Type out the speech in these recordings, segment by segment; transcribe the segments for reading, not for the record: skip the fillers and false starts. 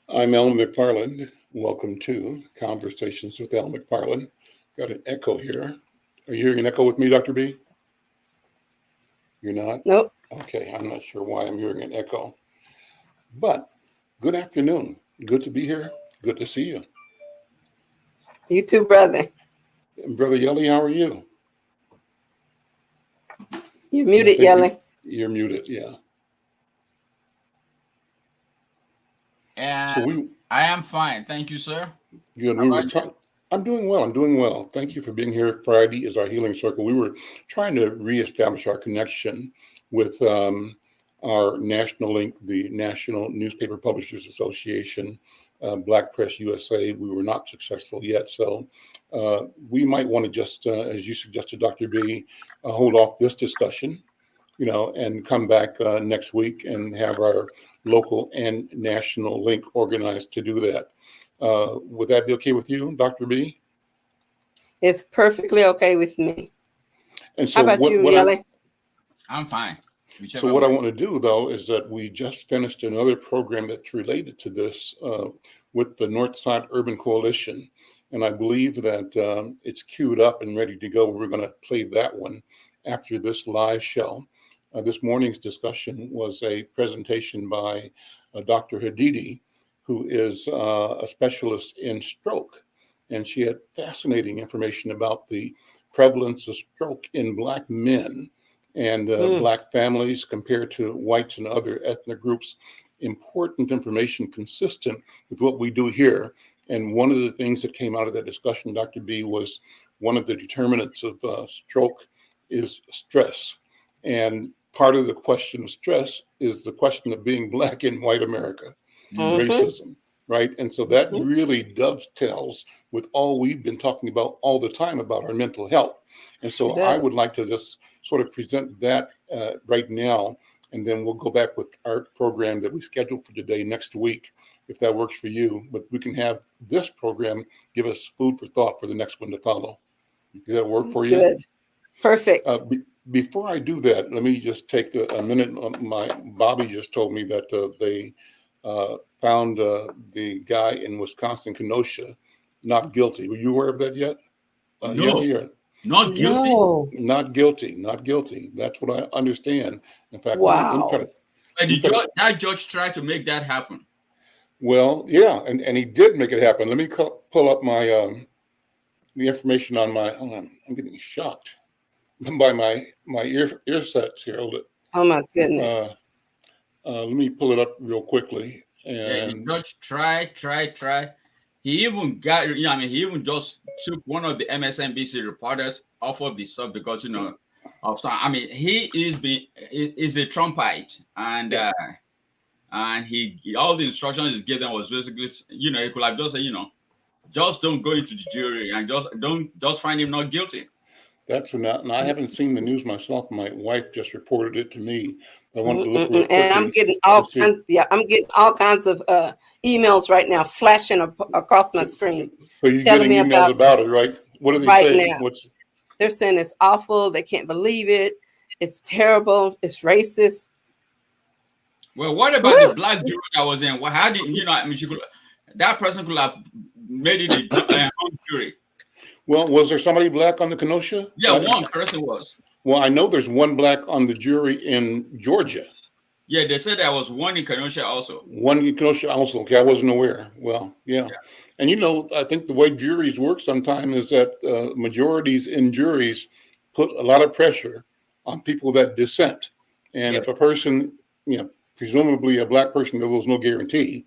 I'm Al McFarlane. Welcome to Conversations with Al McFarlane. Got an echo here. Are you hearing an echo with me, Dr. B? You're not? Nope. Okay, I'm not sure why I'm hearing an echo. But good afternoon. Good to be here. Good to see you. You too, brother. Brother Yelly, how are you? You're I muted, think Yelly. you're muted, yeah. So And we I am fine. Thank you, sir. good. How We were about trying. I'm doing well. I'm doing well. Thank you for being here. Friday is our healing circle. We were trying to reestablish our connection with our national link, the National Newspaper Publishers Association, Black Press USA. We were not successful yet, so we might want to just, as you suggested, Dr. B, hold off this discussion, and come back next week and have our local and national link organized to do that. Would that be okay with you, Dr. B? It's perfectly okay with me. And How so about you, what I Yelly? I'm fine. so Whichever what I way. want to do though is that we just finished another program that's related to this with the Northside Urban Coalition, and I believe that it's queued up and ready to go. We're going to play that one after this live show. This morning's discussion was a presentation by Dr. Hadidi, who is a specialist in stroke, and she had fascinating information about the prevalence of stroke in Black men and Mm, Black families compared to whites and other ethnic groups. Important information consistent with what we do here. And one of the things that came out of that discussion, Dr. B, was one of the determinants of stroke is stress. And part of the question of stress is the question of being Black in white America, Mm-hmm. mm-hmm, racism, right? And so that mm-hmm. really dovetails with all we've been talking about all the time about our mental health. And Sure so I does. would like to just sort of present that right now, and then we'll go back with our program that we scheduled for today next week, if that works for you. But we can have this program give us food for thought for the next one to follow. Does that work Sounds for you? good. Uh, Perfect. be, Before I do that, let me just take a minute. My Bobby just told me that they found the guy in Wisconsin, Kenosha, not guilty. Were you aware of that yet? No, Yelly, or not guilty. No. not guilty? Not guilty. That's what I understand. In fact, Wow. But let me try to. that judge tried to make that happen. Well, yeah, and he did make it happen. Let me pull up my the information on my. Hold on, I'm getting shocked by my ear sets here. Hold it. Oh my Uh, goodness. Let me pull it up real quickly. Yeah, the And judge tried. He even got, he even just took one of the MSNBC reporters off of the sub because, of some. I mean, he is a Trumpite, yeah, and he all the instructions he gave them was basically, he could have just said, just don't go into the jury and just find him not guilty. that's not. And I haven't seen the news myself. My wife just reported it to me. I wanted to look real Mm-mm. And I'm quickly getting to all see. kinds. Yeah, I'm getting all kinds of emails right now, flashing across my So, screen, so you're telling getting me emails about about it, right? What do they right say? now. What's They're saying it's awful. They can't believe it. It's terrible. It's racist. Well, what about the Woo! black jury that was in? Well, how did that person could have made it a hung jury? well? Was there somebody Black on the Kenosha? Yeah, one person was. Well, I know there's one Black on the jury in Georgia. Yeah, they said there was one in Kenosha also. One in Kenosha also. Okay, I wasn't aware. Well, yeah. Yeah. And I think the way juries work sometimes is that majorities in juries put a lot of pressure on people that dissent. And if Yep. a person, presumably a Black person, there was no guarantee,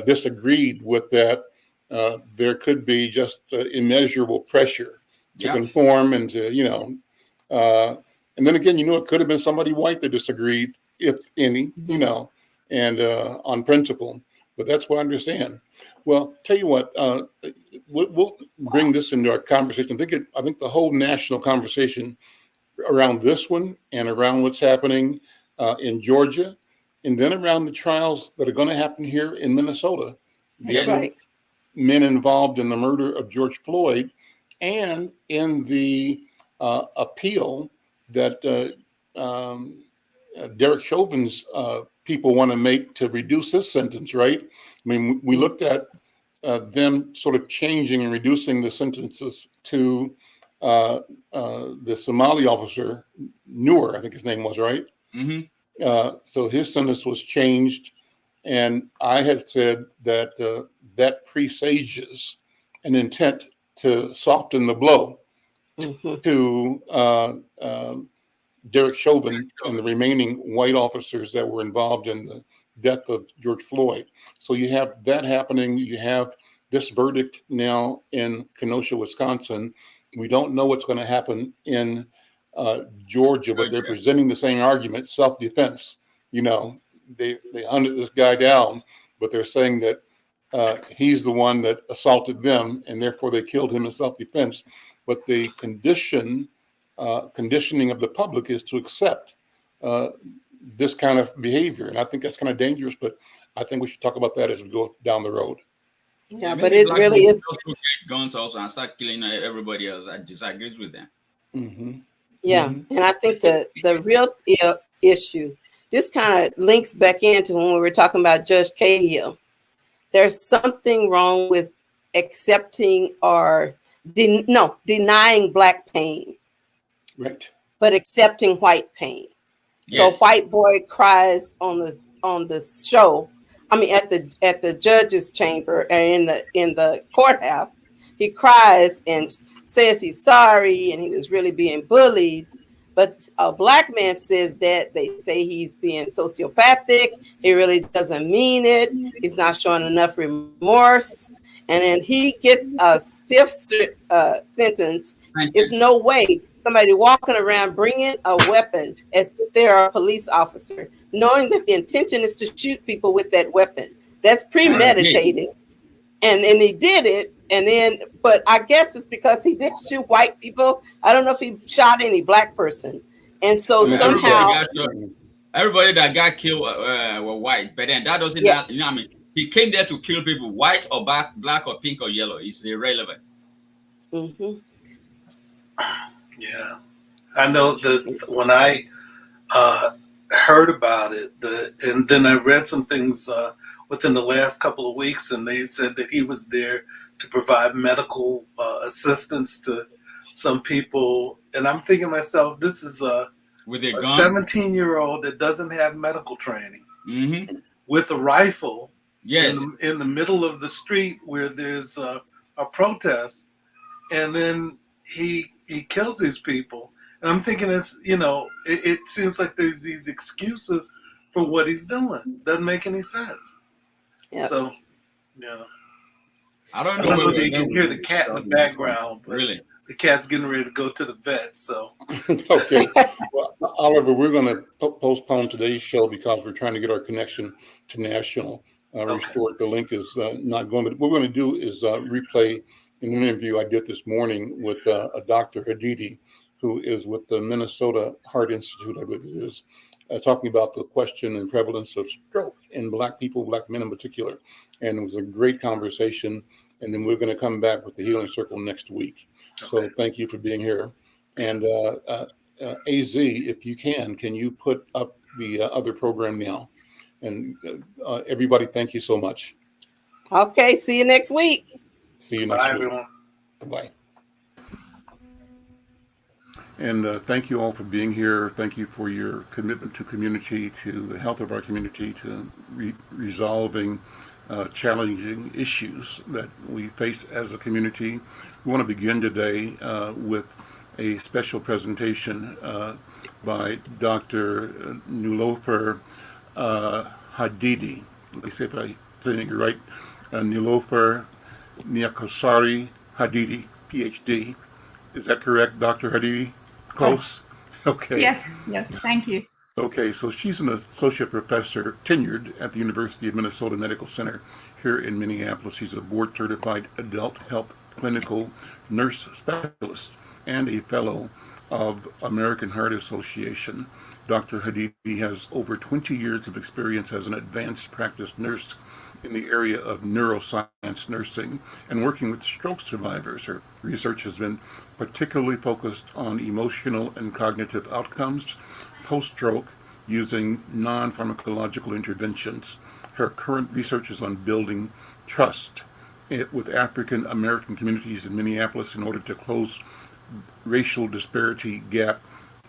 disagreed with that, there could be just immeasurable pressure to Yep. conform and to, and then again, it could have been somebody white that disagreed, if any, Mhm. and on principle. But that's what I understand. Well, tell you what, we'll bring this into our conversation. I think the whole national conversation around this one and around what's happening in Georgia, and then around the trials that are going to happen here in Minnesota, the That's Yes. other right. men involved in the murder of George Floyd, and in the appeal that Derek Chauvin's people want to make to reduce his sentence, right? I mean, we looked at them sort of changing and reducing the sentences to the Somali officer, Noor, I think his name was, right? So his sentence was changed. And I had said that that presages an intent to soften the blow to Derek Chauvin and the remaining white officers that were involved in the death of George Floyd. So you have that happening. You have this verdict now in Kenosha, Wisconsin. We don't know what's going to happen in Georgia, but they're presenting the same argument, self-defense. You know, they hunted this guy down, but they're saying that he's the one that assaulted them, and therefore they killed him in self-defense. But the conditioning of the public is to accept this kind of behavior, and I think that's kind of dangerous. But I think we should talk about that as we go down the road. Yeah, but it really is. Guns also and start killing everybody else that disagrees with them. Yeah, and I think the real issue, this kind of links back into when we were talking about Judge Cahill. There's something wrong with accepting or denying Black pain, right? But accepting white pain. Yes. So white boy cries on the show. I mean, at the judge's chamber and in the courthouse, he cries and says he's sorry and he was really being bullied. But a Black man says that they say he's being sociopathic. He really doesn't mean it. He's not showing enough remorse. And then he gets a stiff sentence. It's no way somebody walking around bringing a weapon as if they're a police officer, knowing that the intention is to shoot people with that weapon. That's premeditated. And he did it. And then, but I guess it's because he did shoot white people. I don't know if he shot any Black person. And so somehow everybody that got killed were white. But then that doesn't matter. You know what I mean? He came there to kill people, white or black or pink or yellow. It's irrelevant. Yeah. I know that when I heard about it, and then I read some things within the last couple of weeks, and they said that he was there to provide medical assistance to some people. And I'm thinking to myself, this is a 17-year-old that doesn't have medical training with a rifle in the middle of the street where there's a protest. And then he kills these people. And I'm thinking, it seems like there's these excuses for what he's doing. Doesn't make any sense. Yep. So, yeah. I don't know whether you can hear the cat in the background, but really, the cat's getting ready to go to the vet. So, okay. Well, Oliver, we're going to postpone today's show because we're trying to get our connection to national restored. The link is not going. But what we're going to do is replay an interview I did this morning with a Dr. Hadidi, who is with the Minnesota Heart Institute, I believe it is, talking about the question and prevalence of stroke in Black people, Black men in particular. And it was a great conversation. And then we're going to come back with the Healing Circle next week. Okay. So thank you for being here. And AZ, if you can you put up the other program now? And everybody, thank you so much. Okay, see you next week. See you next week. Everyone. Bye. And thank you all for being here. Thank you for your commitment to community, to the health of our community, to resolving challenging issues that we face as a community. We want to begin today with a special presentation by Dr. Nilofer Hadidi. Let me see if I say it right. Nilofer Niakosari Hadidi, PhD. Is that correct, Dr. Hadidi? Close? Okay. Yes, thank you. Okay, so she's an associate professor tenured at the University of Minnesota Medical Center here in Minneapolis. She's a board-certified adult health clinical nurse specialist and a fellow of American Heart Association. Dr. Hadidi has over 20 years of experience as an advanced practice nurse in the area of neuroscience nursing and working with stroke survivors. Her research has been particularly focused on emotional and cognitive outcomes, post-stroke, using non-pharmacological interventions. Her current research is on building trust with African American communities in Minneapolis in order to close racial disparity gap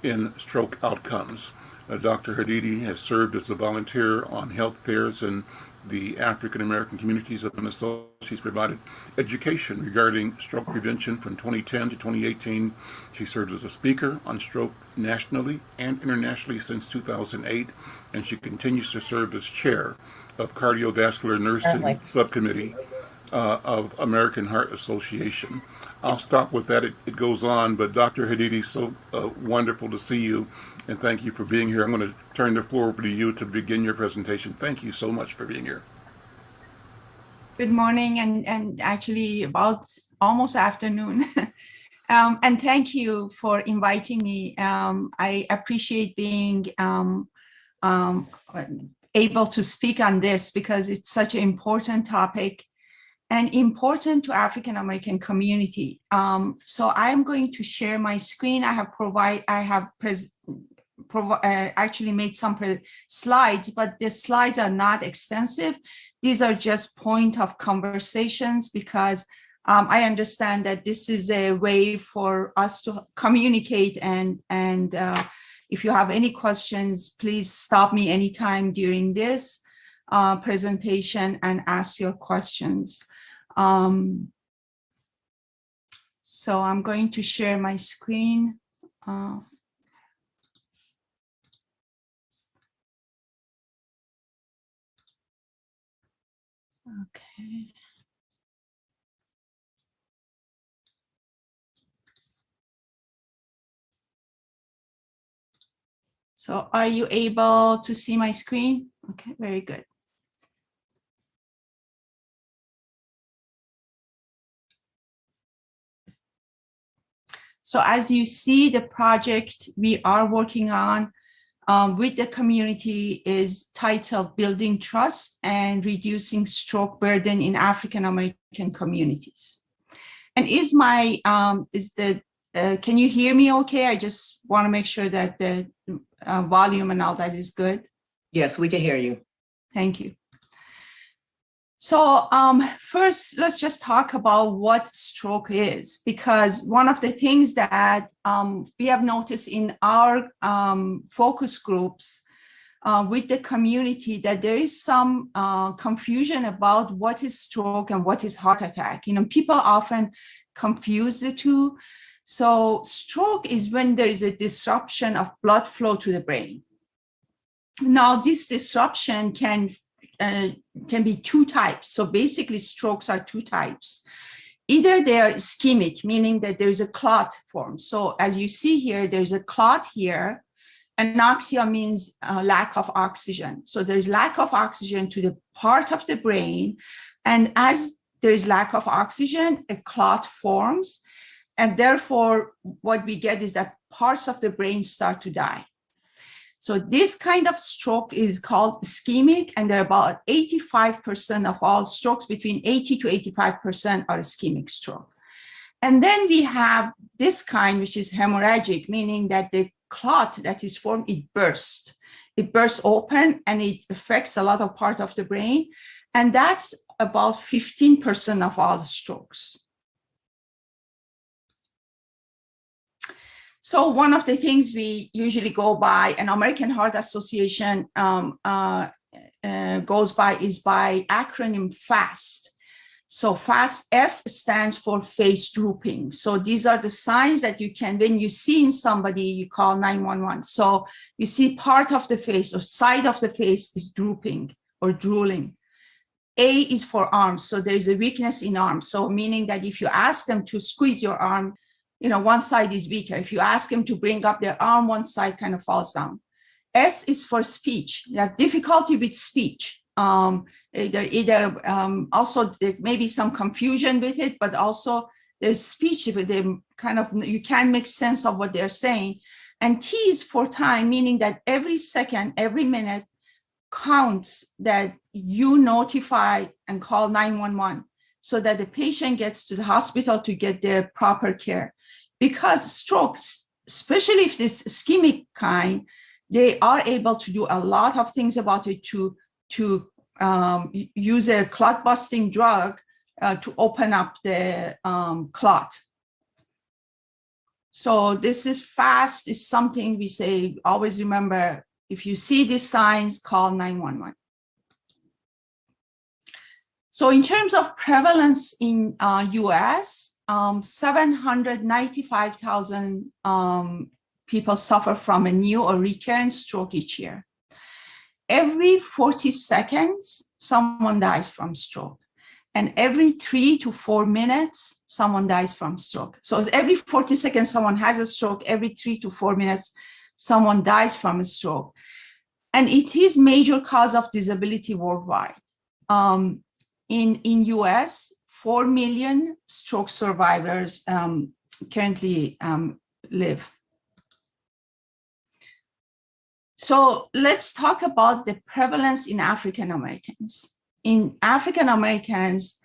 in stroke outcomes. Dr. Hadidi has served as a volunteer on health fairs in the African American communities of Minnesota. She's provided education regarding stroke prevention from 2010 to 2018. She served as a speaker on stroke nationally and internationally since 2008, and she continues to serve as chair of cardiovascular nursing subcommittee of American Heart Association. I'll stop with that. It goes on, but Dr. Hadidi, so wonderful to see you, and thank you for being here. I'm going to turn the floor over to you to begin your presentation. Thank you so much for being here. Good morning, and actually about almost afternoon. And thank you for inviting me. I appreciate being able to speak on this because it's such an important topic and important to African American community. So I'm going to share my screen. I have actually made some slides, but the slides are not extensive. These are just point of conversations because I understand that this is a way for us to communicate, and if you have any questions, please stop me anytime during this presentation and ask your questions. So I'm going to share my screen. Okay. So are you able to see my screen? Okay, very good. So as you see, the project we are working on with the community is titled Building Trust and Reducing Stroke Burden in African American Communities. And can you hear me okay? I just want to make sure that the volume and all that is good. Yes, we can hear you. Thank you. So first, let's just talk about what stroke is, because one of the things that we have noticed in our focus groups with the community that there is some confusion about what is stroke and what is heart attack. You know, people often confuse the two. So stroke is when there is a disruption of blood flow to the brain. Now, this disruption can be two types. So basically strokes are two types. Either they are ischemic, meaning that there is a clot formed. So as you see here, there's a clot here. Anoxia means lack of oxygen. So there's lack of oxygen to the part of the brain. And as there is lack of oxygen, a clot forms. And therefore, what we get is that parts of the brain start to die. So this kind of stroke is called ischemic, and there are about 85% of all strokes, between 80 to 85% are ischemic stroke. And then we have this kind, which is hemorrhagic, meaning that the clot that is formed, it bursts. It bursts open and it affects a lot of part of the brain. And that's about 15% of all the strokes. So one of the things we usually go by, and American Heart Association goes by, is by acronym FAST. So FAST, F stands for face drooping. So these are the signs that you can, when you see in somebody, you call 911. So you see part of the face or side of the face is drooping or drooling. A is for arms. So there is a weakness in arms. So meaning that if you ask them to squeeze your arm, you know, one side is weaker. If you ask them to bring up their arm, one side kind of falls down. S is for speech. You have difficulty with speech. Also, there may be some confusion with it, but also there's speech with them, kind of, you can't make sense of what they're saying. And T is for time, meaning that every second, every minute counts that you notify and call 911 so that the patient gets to the hospital to get the proper care. Because strokes, especially if this ischemic kind, they are able to do a lot of things about it, to use a clot busting drug to open up the clot. So this is fast, is something we say, always remember, if you see these signs, call 911. So in terms of prevalence in US, 795,000 people suffer from a new or recurrent stroke each year. Every 40 seconds, someone dies from stroke. And every 3 to 4 minutes, someone dies from stroke. So every 40 seconds, someone has a stroke. Every 3 to 4 minutes, someone dies from a stroke. And it is major cause of disability worldwide. In US, 4 million stroke survivors currently live. So let's talk about the prevalence in African Americans. In African Americans,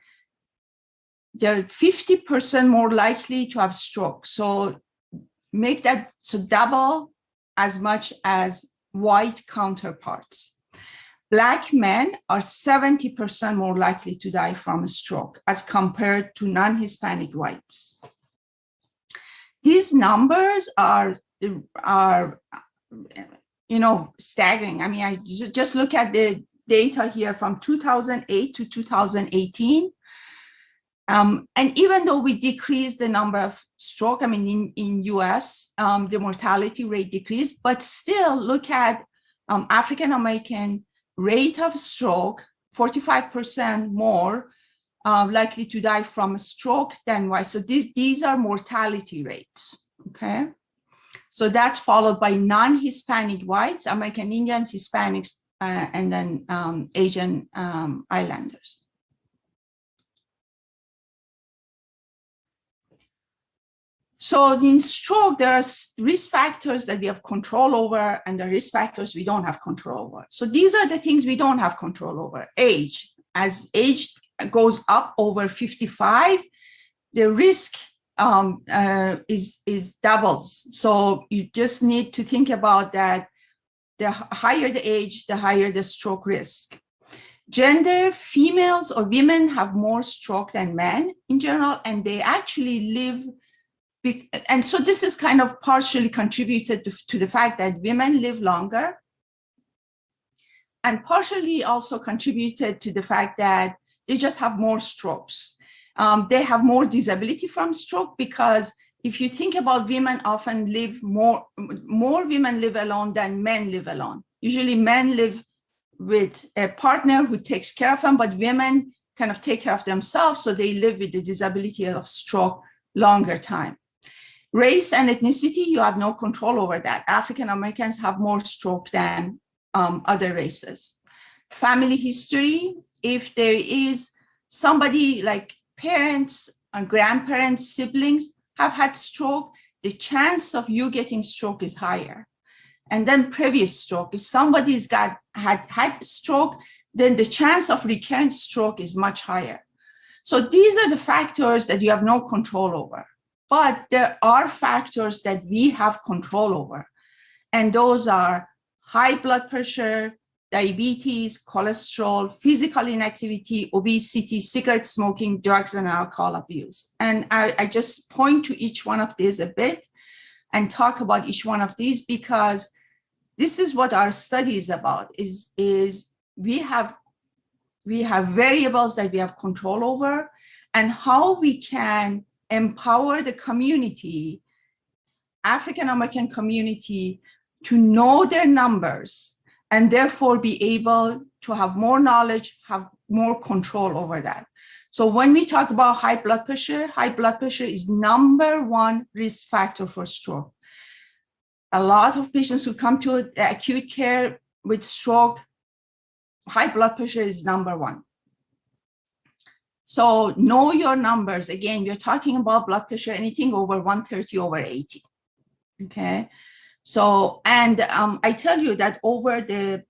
they're 50% more likely to have stroke. So make that double as much as white counterparts. Black men are 70% more likely to die from a stroke as compared to non-Hispanic whites. These numbers are staggering. I mean, I just look at the data here from 2008 to 2018. And even though we decreased the number of stroke, I mean, in US, the mortality rate decreased, but still look at African-American rate of stroke, 45% more likely to die from a stroke than white. So these are mortality rates, okay? So that's followed by non-Hispanic whites, American Indians, Hispanics, and then Asian Islanders. So in stroke, there are risk factors that we have control over and the risk factors we don't have control over. So these are the things we don't have control over. Age, as age goes up over 55, the risk is doubles. So you just need to think about that. The higher the age, the higher the stroke risk. Gender, females or women have more stroke than men in general, and they actually live. And so this is kind of partially contributed to the fact that women live longer, and partially also contributed to the fact that they just have more strokes. They have more disability from stroke, because if you think about women often live more women live alone than men live alone. Usually men live with a partner who takes care of them, but women kind of take care of themselves, so they live with the disability of stroke longer time. Race and ethnicity, you have no control over that. African Americans have more stroke than other races. Family history, if there is somebody like parents, grandparents, siblings have had stroke, the chance of you getting stroke is higher. And then previous stroke, if somebody's had stroke, then the chance of recurrent stroke is much higher. So these are the factors that you have no control over. But there are factors that we have control over. And those are high blood pressure, diabetes, cholesterol, physical inactivity, obesity, cigarette smoking, drugs and alcohol abuse. And I just point to each one of these a bit and talk about each one of these, because this is what our study is about, is we have variables that we have control over, and how we can empower the community, African-American community, to know their numbers and therefore be able to have more knowledge, have more control over that. So when we talk about high blood pressure is #1 risk factor for stroke. A lot of patients who come to acute care with stroke, high blood pressure is #1. So know your numbers. Again, we're talking about blood pressure, anything over 130 over 80. Okay. So, and I tell you that over the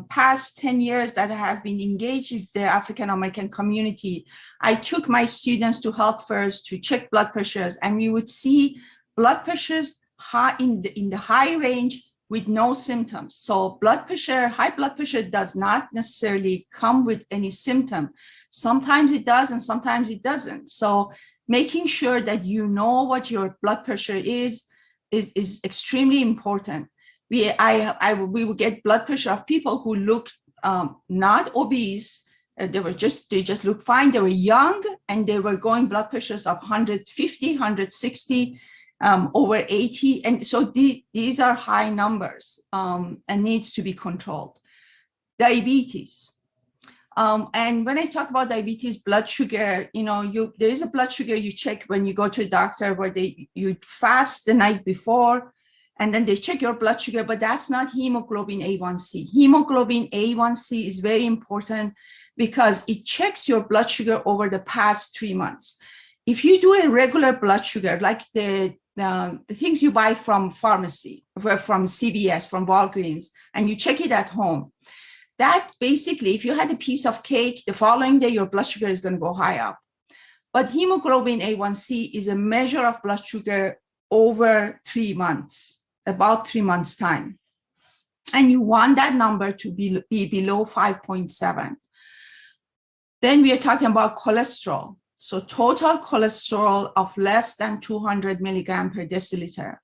past 10 years that I have been engaged with the African-American community, I took my students to health fairs to check blood pressures, and we would see blood pressures high in the high range with no symptoms. So high blood pressure does not necessarily come with any symptom. Sometimes it does and sometimes it doesn't. So making sure that you know what your blood pressure is extremely important. We will get blood pressure of people who look not obese. They just look fine. They were young and they were going blood pressures of 150, 160, over 80. And so these are high numbers and needs to be controlled. Diabetes. And when I talk about diabetes, blood sugar, there is a blood sugar you check when you go to a doctor where you fast the night before and then they check your blood sugar, but that's not hemoglobin A1C. Hemoglobin A1C is very important because it checks your blood sugar over the past 3 months. If you do a regular blood sugar, like the things you buy from pharmacy, from CVS, from Walgreens, and you check it at home, that basically, if you had a piece of cake, the following day, your blood sugar is going to go high up. But hemoglobin A1C is a measure of blood sugar over 3 months, about 3 months' time. And you want that number to be below 5.7. Then we are talking about cholesterol. So total cholesterol of less than 200 milligram per deciliter.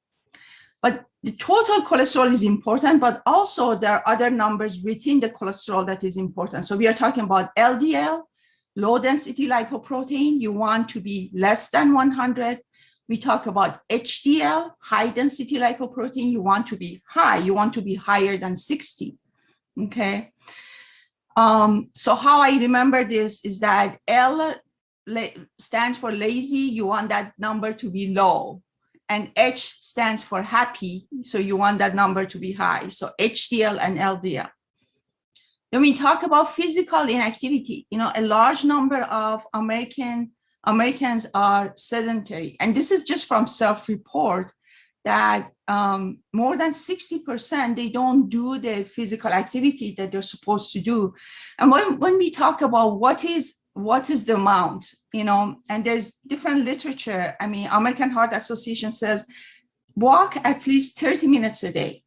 But the total cholesterol is important, but also there are other numbers within the cholesterol that is important. So we are talking about LDL, low density lipoprotein. You want to be less than 100. We talk about HDL, high density lipoprotein. You want to be high. You want to be higher than 60. Okay. So how I remember this is that L stands for lazy. You want that number to be low. And H stands for happy, so you want that number to be high. So HDL and LDL. Then we talk about physical inactivity. A large number of Americans are sedentary. And this is just from self-report that more than 60%, they don't do the physical activity that they're supposed to do. And when we talk about what is the amount, and there's different literature. I mean, American Heart Association says, walk at least 30 minutes a day.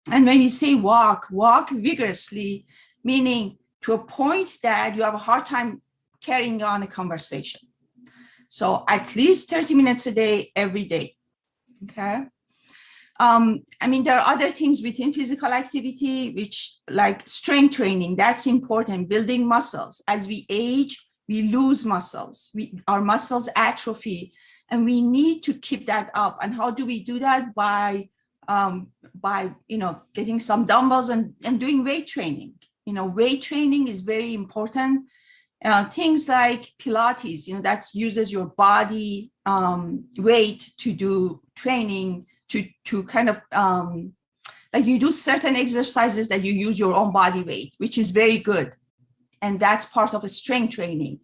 And when you say walk vigorously, meaning to a point that you have a hard time carrying on a conversation. So at least 30 minutes a day, every day, okay? I mean, there are other things within physical activity, which like strength training, that's important, building muscles. As we age, we lose muscles, our muscles atrophy, and we need to keep that up. And how do we do that? By getting some dumbbells and doing weight training. Weight training is very important. Things like Pilates, that uses your body weight to do training, to kind of like you do certain exercises that you use your own body weight, which is very good. And that's part of a strength training.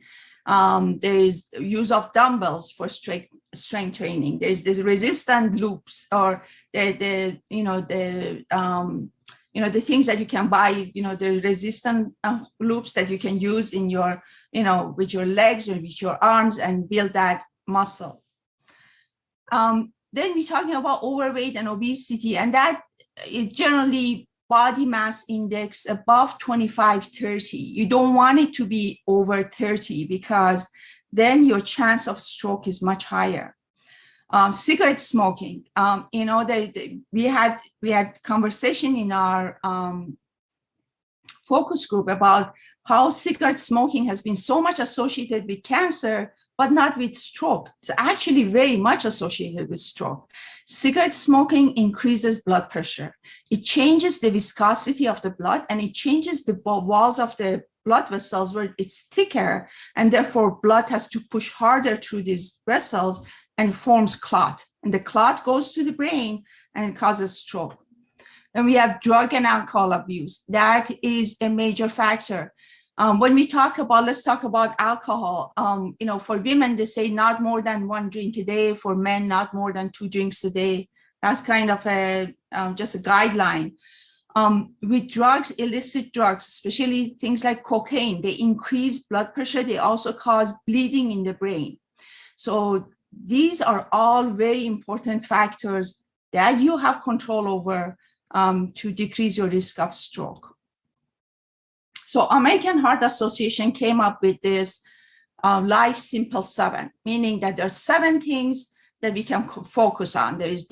There is use of dumbbells for strength training. There's resistant loops, or the things that you can buy, the resistant loops that you can use in your, with your legs or with your arms and build that muscle. Then we're talking about overweight and obesity, and that is generally body mass index above 25, 30. You don't want it to be over 30 because then your chance of stroke is much higher. Cigarette smoking, we had conversation in our focus group about how cigarette smoking has been so much associated with cancer, but not with stroke. It's actually very much associated with stroke. Cigarette smoking increases blood pressure. It changes the viscosity of the blood, and it changes the walls of the blood vessels where it's thicker, and therefore blood has to push harder through these vessels and forms clot. And the clot goes to the brain and causes stroke. Then we have drug and alcohol abuse. That is a major factor. When we talk about, let's talk about alcohol. For women, they say not more than 1 drink a day. For men, not more than 2 drinks a day. That's kind of just a guideline. With drugs, illicit drugs, especially things like cocaine, they increase blood pressure. They also cause bleeding in the brain. So these are all very important factors that you have control over to decrease your risk of stroke. So American Heart Association came up with this Life Simple 7, meaning that there are 7 things that we can focus on. There is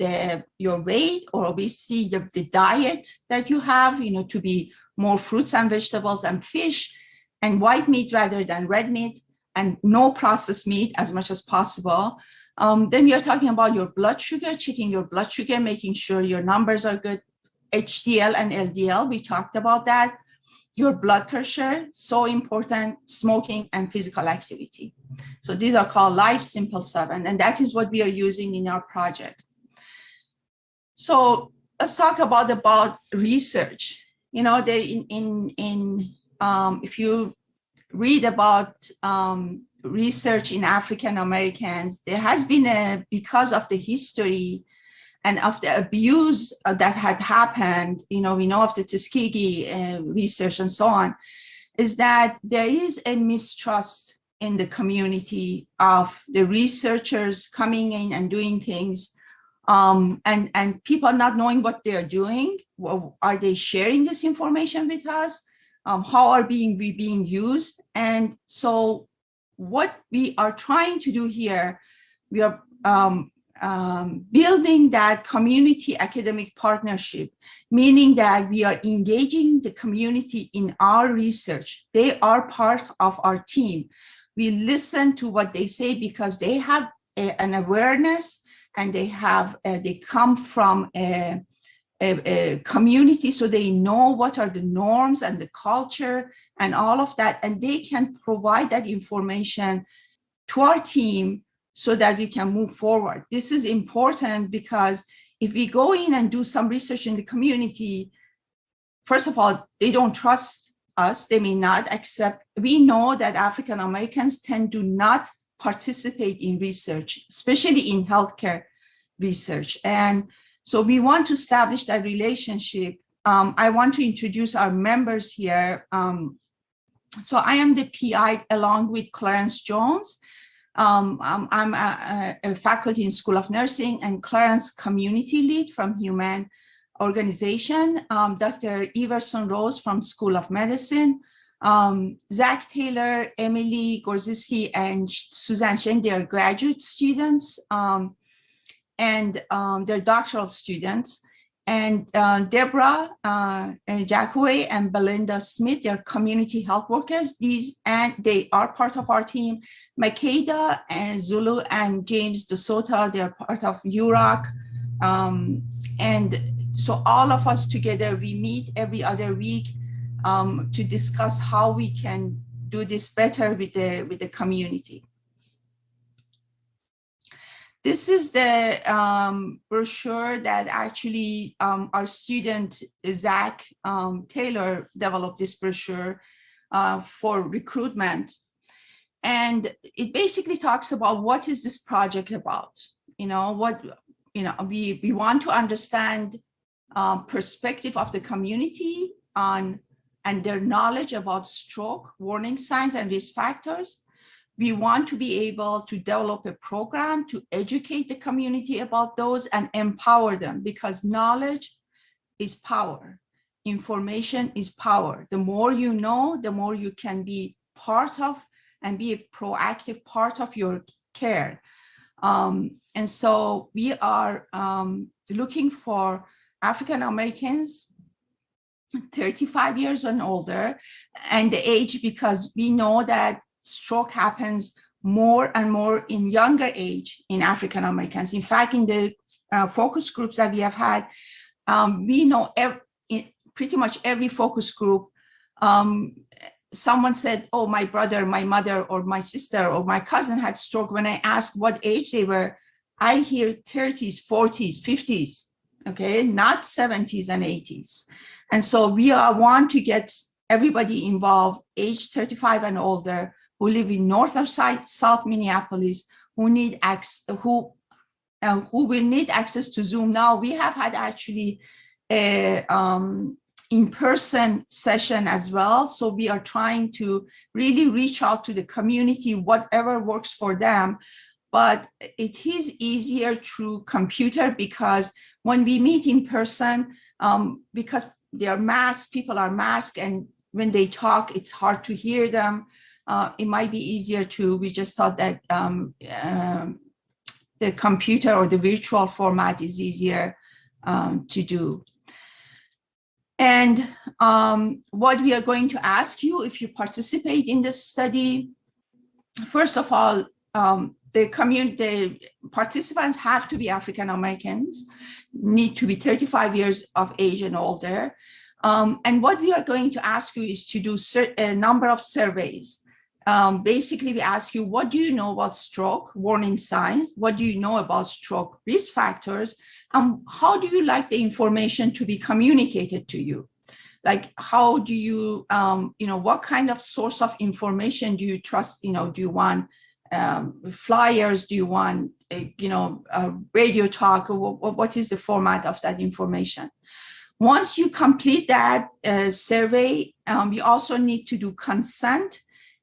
your weight or obesity, the diet that you have, to be more fruits and vegetables and fish and white meat rather than red meat, and no processed meat as much as possible. Then we are talking about your blood sugar, checking your blood sugar, making sure your numbers are good. HDL and LDL, we talked about that. Your blood pressure, so important, smoking and physical activity. So these are called Life Simple 7, and that is what we are using in our project. So let's talk about research. If you read about research in African Americans, there has been because of the history and of the abuse that had happened, we know of the Tuskegee research and so on, is that there is a mistrust in the community of the researchers coming in and doing things, and people not knowing what they're doing. Well, are they sharing this information with us? How are we being used? And so what we are trying to do here, we are building that community academic partnership, meaning that we are engaging the community in our research. They are part of our team. We listen to what they say because they have an awareness, and they come from a community, so they know what are the norms and the culture and all of that, and they can provide that information to our team so that we can move forward. This is important because if we go in and do some research in the community, first of all, they don't trust us. They may not accept. We know that African Americans tend to not participate in research, especially in healthcare research. And so we want to establish that relationship. I want to introduce our members here. So I am the PI along with Clarence Jones. I'm a faculty in School of Nursing, and Clarence community lead from Human Organization. Dr. Everson Rose from School of Medicine. Zach Taylor, Emily Gorzinski, and Suzanne Sheng, they are graduate students, and they're doctoral students. And Deborah Jackaway and Belinda Smith, they're community health workers. They are part of our team. Makeda and Zulu and James DeSota, they're part of UROC. And so all of us together, we meet every other week to discuss how we can do this better with the community. This is the brochure that actually our student, Zach Taylor, developed this brochure for recruitment. And it basically talks about what is this project about? We want to understand perspective of the community on and their knowledge about stroke, warning signs and risk factors. We want to be able to develop a program to educate the community about those and empower them, because knowledge is power. Information is power. The more you know, the more you can be part of and be a proactive part of your care. And so we are looking for African Americans 35 years and older, and the age, because we know that stroke happens more and more in younger age in African Americans. In fact, in the focus groups that we have had, we know pretty much every focus group, someone said, oh, my brother, my mother, or my sister, or my cousin had stroke. When I asked what age they were, I hear 30s, 40s, 50s, okay, not 70s and 80s. And so we want to get everybody involved, age 35 and older, who live in North or South Minneapolis, who will need access to Zoom. Now we have had actually a in-person session as well. So we are trying to really reach out to the community, whatever works for them. but it is easier through computer, because when we meet in person, because they are masked, people are masked, and when they talk, it's hard to hear them. It might be easier we just thought that the computer or the virtual format is easier to do. And what we are going to ask you if you participate in this study, first of all, the participants have to be African Americans, need to be 35 years of age and older. And what we are going to ask you is to do a number of surveys. Basically, we ask you, what do you know about stroke, warning signs? What do you know about stroke risk factors? How do you like the information to be communicated to you? Like, how do you, what kind of source of information do you trust? Do you want flyers? Do you want, radio talk? What is the format of that information? Once you complete that survey, you also need to do consent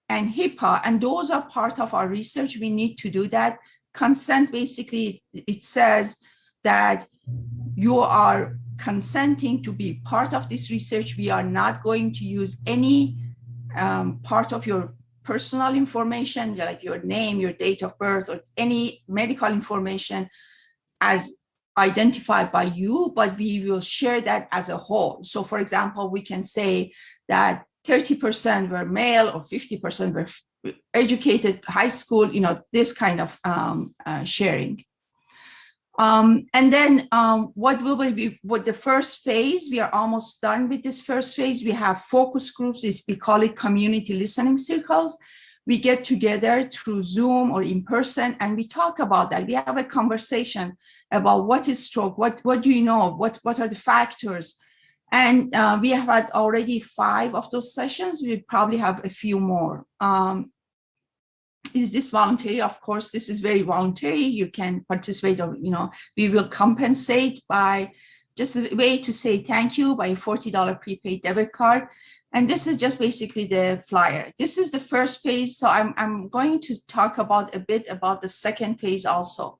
and Hipaa, and those are part of our research. We need to do that. Consent, basically, it says that you are consenting to be part of this research. We are not going to use any part of your personal information, like your name, your date of birth, or any medical information as identified by you, but we will share that as a whole. So for example, we can say that 30% were male or 50% were educated, high school, this kind of sharing. And then what will be with the first phase, we are almost done with this first phase. We have focus groups, we call it community listening circles. We get together through Zoom or in person, and we talk about that. We have a conversation about what is stroke, what do you know, what are the factors. And we have had already 5 of those sessions. We probably have a few more. Is this voluntary? Of course, this is very voluntary. You can participate, or, we will compensate by just a way to say thank you by a $40 prepaid debit card. And this is just basically the flyer. This is the first phase. So I'm going to talk a bit about the second phase also.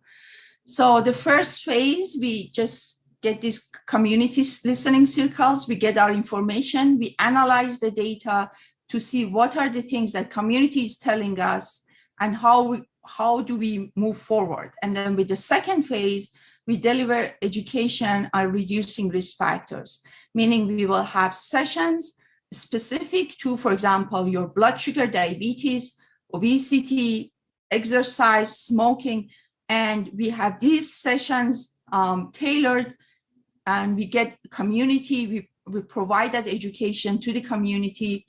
So the first phase, we just get these community listening circles. We get our information. We analyze the data to see what are the things that community is telling us and how do we move forward. And then with the second phase, we deliver education on reducing risk factors, meaning we will have sessions specific to, for example, your blood sugar, diabetes, obesity, exercise, smoking. And we have these sessions tailored, and we get community, we provide that education to the community.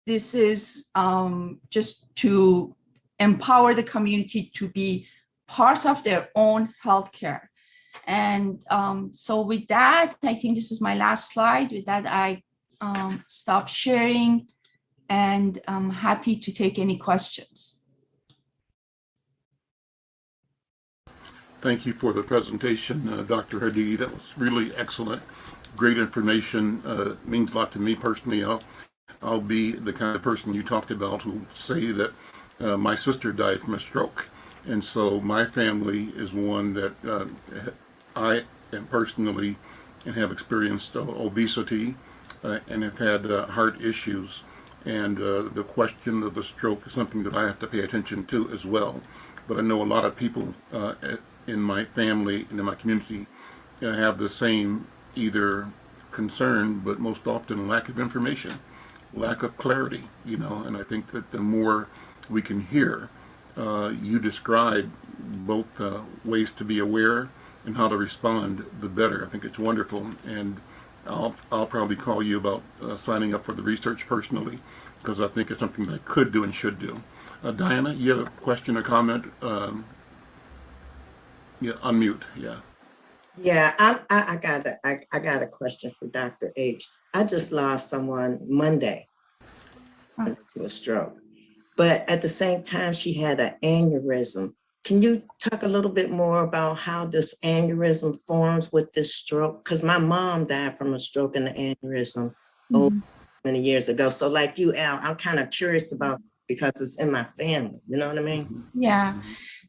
This is just to empower the community to be part of their own healthcare. And so with that, I think this is my last slide. With that, I stop sharing, and I'm happy to take any questions. Thank you for the presentation, Dr. Hadidi. That was really excellent. Great information. Means a lot to me personally. I'll be the kind of person you talked about who say that my sister died from a stroke. And so my family is one that I am personally and have experienced obesity and have had heart issues. And the question of the stroke is something that I have to pay attention to as well. But I know a lot of people in my family and in my community have the same either concern, but most often lack of information, lack of clarity, and I think that the more we can hear, you describe both ways to be aware and how to respond, the better. I think it's wonderful, and I'll probably call you about signing up for the research personally, because I think it's something that I could do and should do. Diana, you have a question or comment? Yeah, unmute. Yeah. Yeah, I got a question for Dr. H. I just lost someone Monday to a stroke, but at the same time she had an aneurysm. Can you talk a little bit more about how this aneurysm forms with this stroke? Because my mom died from a stroke and an aneurysm many years ago. So like you, Al, I'm kind of curious about because it's in my family. You know what I mean? Yeah.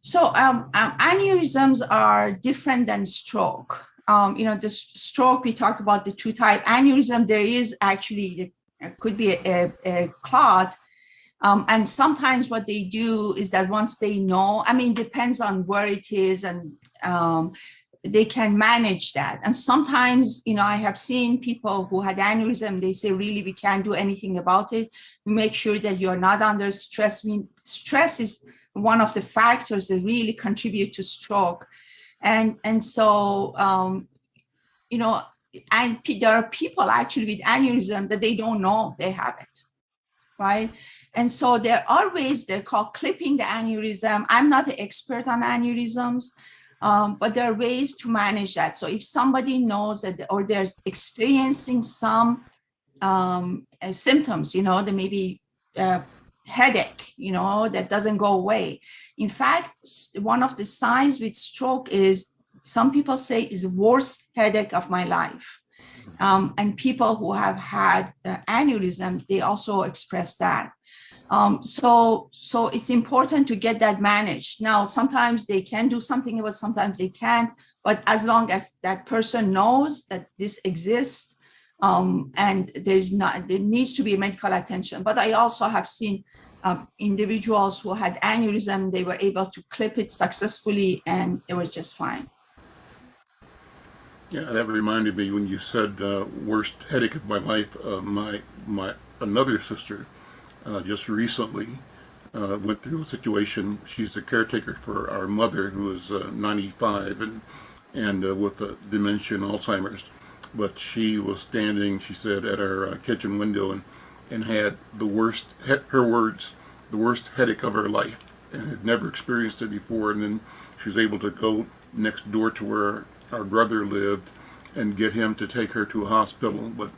So aneurysms are different than stroke. The stroke, we talk about the two type. Aneurysm, there is actually, it could be a clot. And sometimes what they do is that once they know, depends on where it is, and they can manage that. And sometimes, I have seen people who had aneurysm, they say, really, we can't do anything about it. Make sure that you're not under stress. Stress is one of the factors that really contribute to stroke. And so, and there are people actually with aneurysm that they don't know they have it, right? And so there are ways, they're called clipping the aneurysm. I'm not the expert on aneurysms, but there are ways to manage that. So if somebody knows that, or they're experiencing some symptoms, there may be headache, that doesn't go away. In fact, one of the signs with stroke is, some people say, is the worst headache of my life. And people who have had aneurysm, they also express that. So it's important to get that managed. Now, sometimes they can do something, but sometimes they can't. But as long as that person knows that this exists, and there needs to be medical attention. But I also have seen individuals who had aneurysm, they were able to clip it successfully, and it was just fine. Yeah, that reminded me when you said worst headache of my life. My another sister just recently went through a situation. She's the caretaker for our mother, who is 95 and with dementia and Alzheimer's. But she was standing, she said, at our kitchen window and had the worst, her words, the worst headache of her life, and had never experienced it before. And then she was able to go next door to where our brother lived and get him to take her to a hospital, but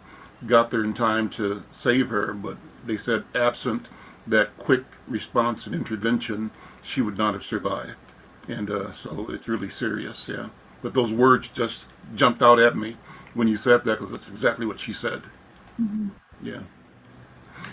got there in time to save her. But they said, absent that quick response and intervention, she would not have survived. And so it's really serious, yeah. But those words just jumped out at me when you said that, because that's exactly what she said. Mm-hmm. Yeah.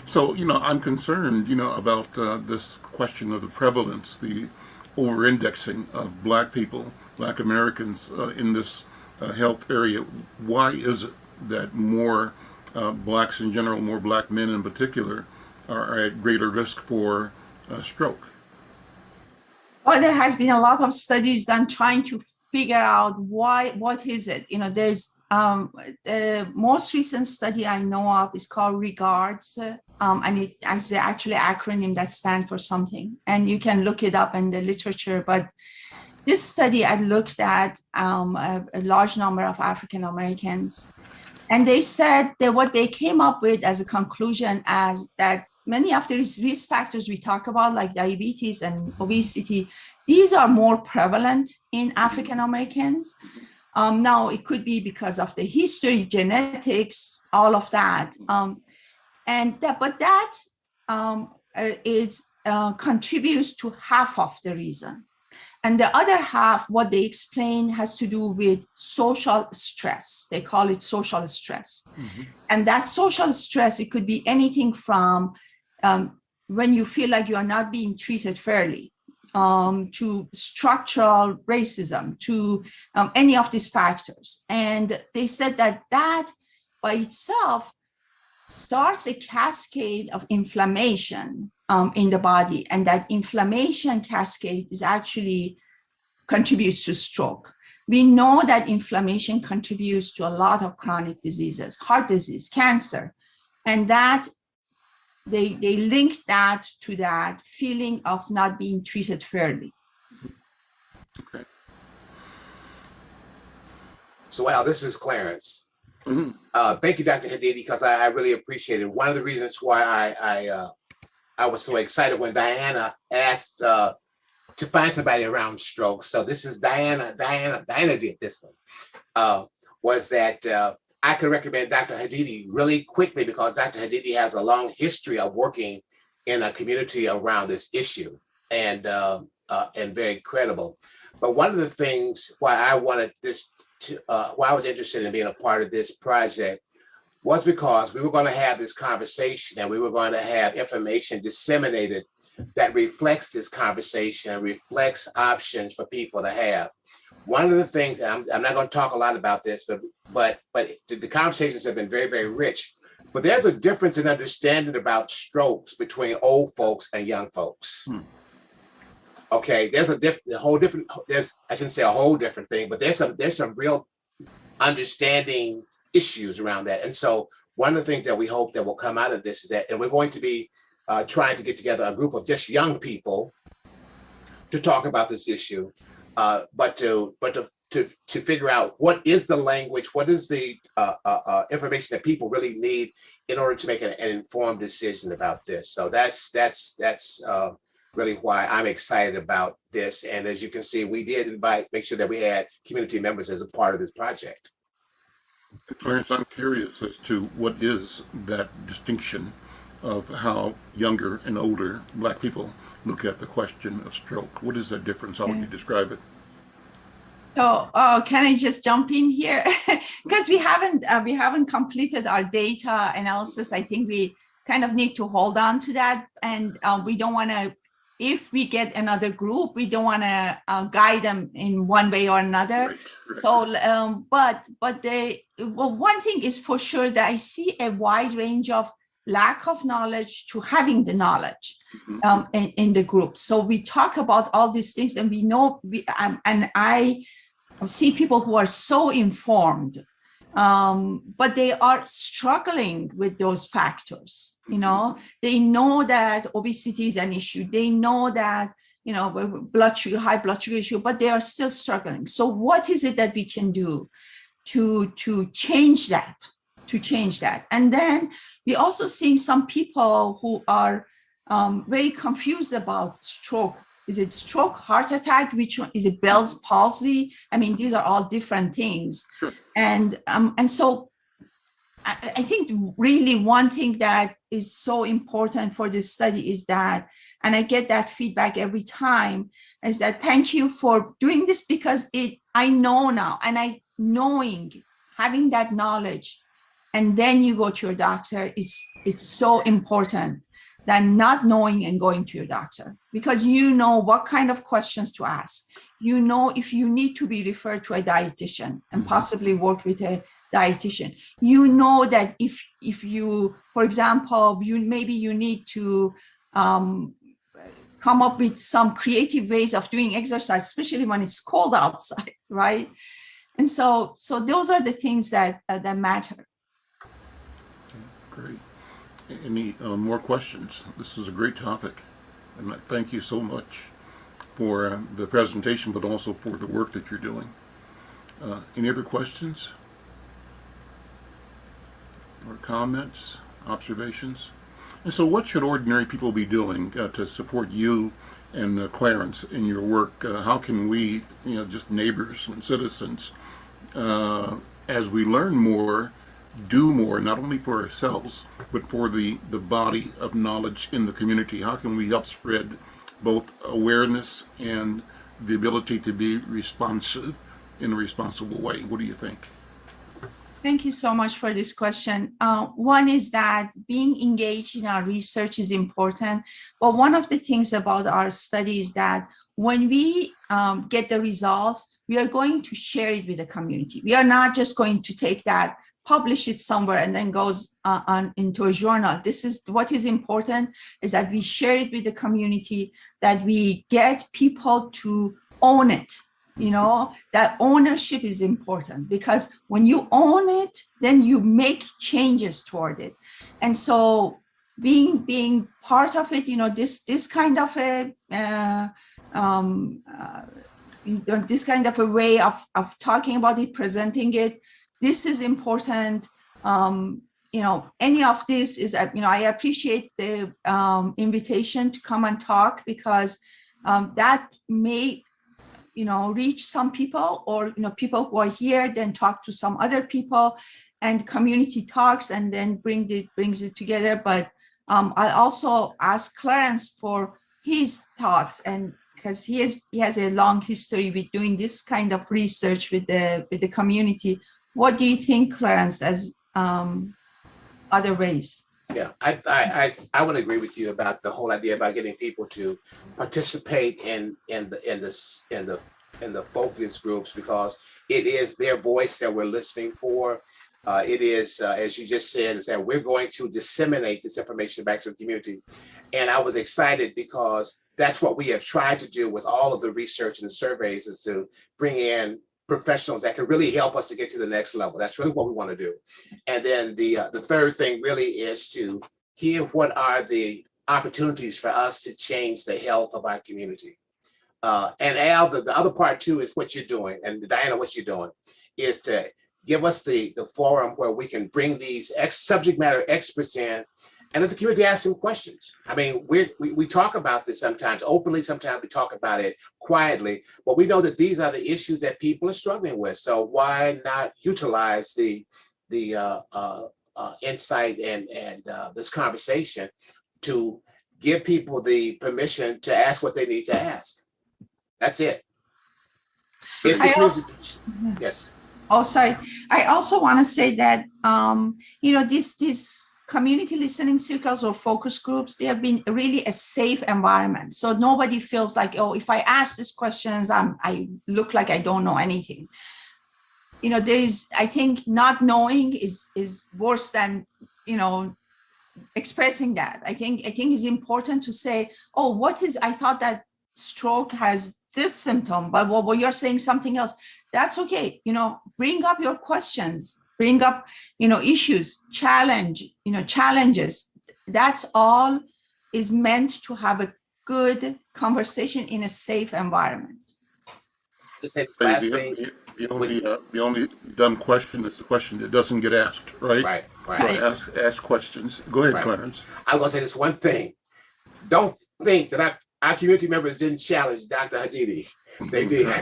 So, I'm concerned, about this question of the prevalence, the over-indexing of Black people, Black Americans in this health area. Why is it that more Blacks in general, more Black men in particular, are at greater risk for stroke? Well, there has been a lot of studies done trying to figure out what is it. There's the most recent study I know of is called REGARDS, and it is actually an acronym that stands for something, and you can look it up in the literature. But this study, I looked at a large number of African Americans, and they said that what they came up with as a conclusion as that many of the risk factors we talk about, like diabetes and obesity, these are more prevalent in African Americans. Now, it could be because of the history, genetics, all of that. But that contributes to half of the reason. And the other half, what they explain, has to do with social stress. They call it social stress. Mm-hmm. And that social stress, it could be anything from when you feel like you are not being treated fairly, to structural racism, to any of these factors. And they said that by itself starts a cascade of inflammation in the body, and that inflammation cascade is actually contributes to stroke. We know that inflammation contributes to a lot of chronic diseases, heart disease, cancer, and that they link that to that feeling of not being treated fairly. Okay. So, wow, this is Clarence. Mm-hmm. Thank you, Dr. Hadidi, because I really appreciate it. One of the reasons why I was so excited when Diana asked to find somebody around stroke. So this is Diana did this one, was that I could recommend Dr. Hadidi really quickly, because Dr. Hadidi has a long history of working in a community around this issue, and very credible. But one of the things why I wanted this to, why I was interested in being a part of this project was because we were going to have this conversation and we were going to have information disseminated that reflects this conversation and reflects options for people to have. One of the things, and I'm not going to talk a lot about this, but the conversations have been very, very rich. But there's a difference in understanding about strokes between old folks and young folks. Okay, there's I shouldn't say a whole different thing, but there's some real understanding issues around that. And so one of the things that we hope that will come out of this is that, and we're going to be trying to get together a group of just young people to talk about this issue, but to figure out what is the language, what is the information that people really need in order to make an informed decision about this. So that's really why I'm excited about this. And as you can see, we did make sure that we had community members as a part of this project. Clarence, I'm curious as to what is that distinction of how younger and older Black people look at the question of stroke. What is that difference? How would you describe it? So, can I just jump in here? Because we haven't completed our data analysis. I think we kind of need to hold on to that, and we don't want to. If we get another group, we don't want to guide them in one way or another. Right. So, but one thing is for sure that I see a wide range of lack of knowledge to having the knowledge in the group. So we talk about all these things, and we know, and I see people who are so informed, but they are struggling with those factors. You know, they know that obesity is an issue. They know that, you know, high blood sugar issue, but they are still struggling. So what is it that we can do to change that? And then we also seeing some people who are very confused about stroke. Is it stroke, heart attack? Which one is it? Bell's palsy? I mean, these are all different things. Sure. And so I think really one thing that is so important for this study is that, and I get that feedback every time, is that thank you for doing this, because I know now, and having that knowledge, and then you go to your doctor, it's so important than not knowing and going to your doctor, because you know what kind of questions to ask. You know if you need to be referred to a dietitian and possibly work with a dietitian. You know that if you, for example, you need to come up with some creative ways of doing exercise, especially when it's cold outside, right? And so those are the things that matter. Great. Any more questions? This is a great topic, and thank you so much for the presentation, but also for the work that you're doing. Any other questions or comments, observations? And so what should ordinary people be doing to support you and Clarence in your work? How can we, just neighbors and citizens, as we learn more, do more, not only for ourselves, but for the body of knowledge in the community? How can we help spread both awareness and the ability to be responsive in a responsible way? What do you think? Thank you so much for this question. One is that being engaged in our research is important. But one of the things about our study is that when we get the results, we are going to share it with the community. We are not just going to take that, publish it somewhere, and then goes on into a journal. This is what is important, is that we share it with the community, that we get people to own it. That ownership is important, because when you own it, then you make changes toward it. And so being part of it, this kind of a way of talking about it, presenting it, this is important. Any of this is, I appreciate the invitation to come and talk, because that may reach some people, or people who are here then talk to some other people, and community talks, and then brings it together. But I also ask Clarence for his thoughts, and because he has a long history with doing this kind of research with the community. What do you think, Clarence, as other ways. Yeah, I would agree with you about the whole idea about getting people to participate in the focus groups, because it is their voice that we're listening for. It is, as you just said, is that we're going to disseminate this information back to the community. And I was excited because that's what we have tried to do with all of the research and the surveys, is to bring in professionals that can really help us to get to the next level. That's really what we want to do. And then the third thing really is to hear what are the opportunities for us to change the health of our community. And Al, the other part too is what you're doing, and Diana, what you're doing is to give us the forum where we can bring these subject matter experts in, and let the community ask them questions. I mean, we talk about this sometimes openly, sometimes we talk about it quietly, but we know that these are the issues that people are struggling with. So why not utilize the insight and this conversation to give people the permission to ask what they need to ask? That's it. It's the community. Yes. Oh, sorry. I also want to say that, these community listening circles or focus groups, they have been really a safe environment. So nobody feels like, oh, if I ask these questions, I look like I don't know anything. I think not knowing is worse than, expressing that. I think it's important to say, oh, I thought that stroke has this symptom, but what you're saying something else. That's okay. Bring up your questions, bring up, issues, challenges. That's all is meant to have a good conversation in a safe environment. The only dumb question is the question that doesn't get asked, right? Right. So ask questions. Go ahead, Clarence. I was going to say this one thing. Don't think that our community members didn't challenge Dr. Hadidi. They did.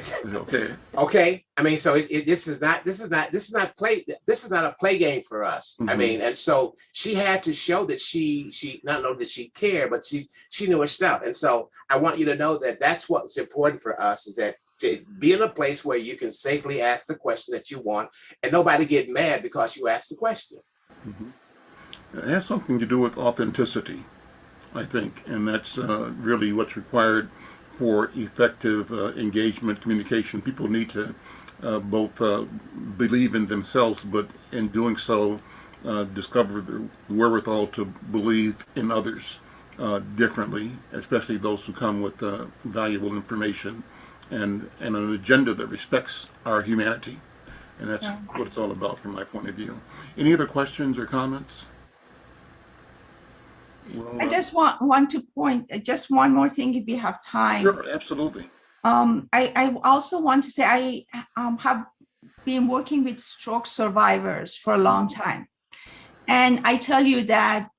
Okay. I mean, so this is not a play game for us. Mm-hmm. I mean, and so she had to show that she not only did she care, but she knew her stuff. And so I want you to know that that's what's important for us, is that to be in a place where you can safely ask the question that you want, and nobody get mad because you asked the question. Mm-hmm. It has something to do with authenticity, I think, and that's really what's required for effective engagement, communication. People need to both believe in themselves, but in doing so, discover the wherewithal to believe in others differently, especially those who come with valuable information and an agenda that respects our humanity. And that's what it's all about from my point of view. Any other questions or comments? Well, I just want to point just one more thing if you have time. Sure, absolutely. I also want to say I have been working with stroke survivors for a long time. And I tell you that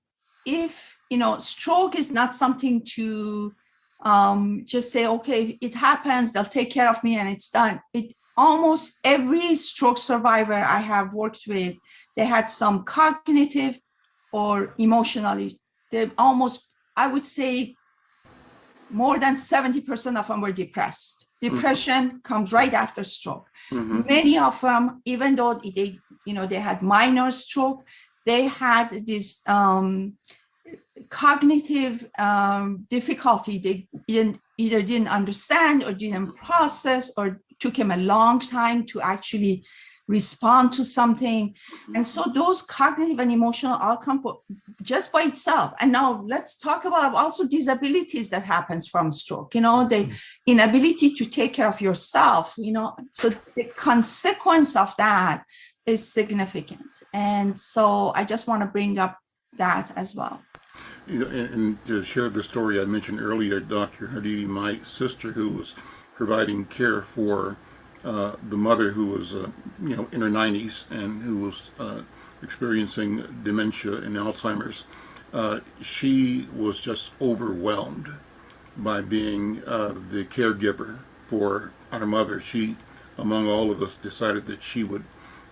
if, stroke is not something to just say, okay, it happens, they'll take care of me and it's done. Almost every stroke survivor I have worked with, they had some cognitive or emotionally. I would say more than 70% of them were depressed. Depression comes right after stroke. Mm-hmm. Many of them, even though they had minor stroke, they had this cognitive difficulty. They either didn't understand or didn't process, or took them a long time to actually respond to something. And so those cognitive and emotional outcomes just by itself. And now let's talk about also disabilities that happens from stroke, the inability to take care of yourself, so the consequence of that is significant. And so I just want to bring up that as well. And to share the story I mentioned earlier, Dr. Hadidi, my sister, who was providing care for the mother who was, in her 90s and who was experiencing dementia and Alzheimer's, she was just overwhelmed by being the caregiver for our mother. She, among all of us, decided that she would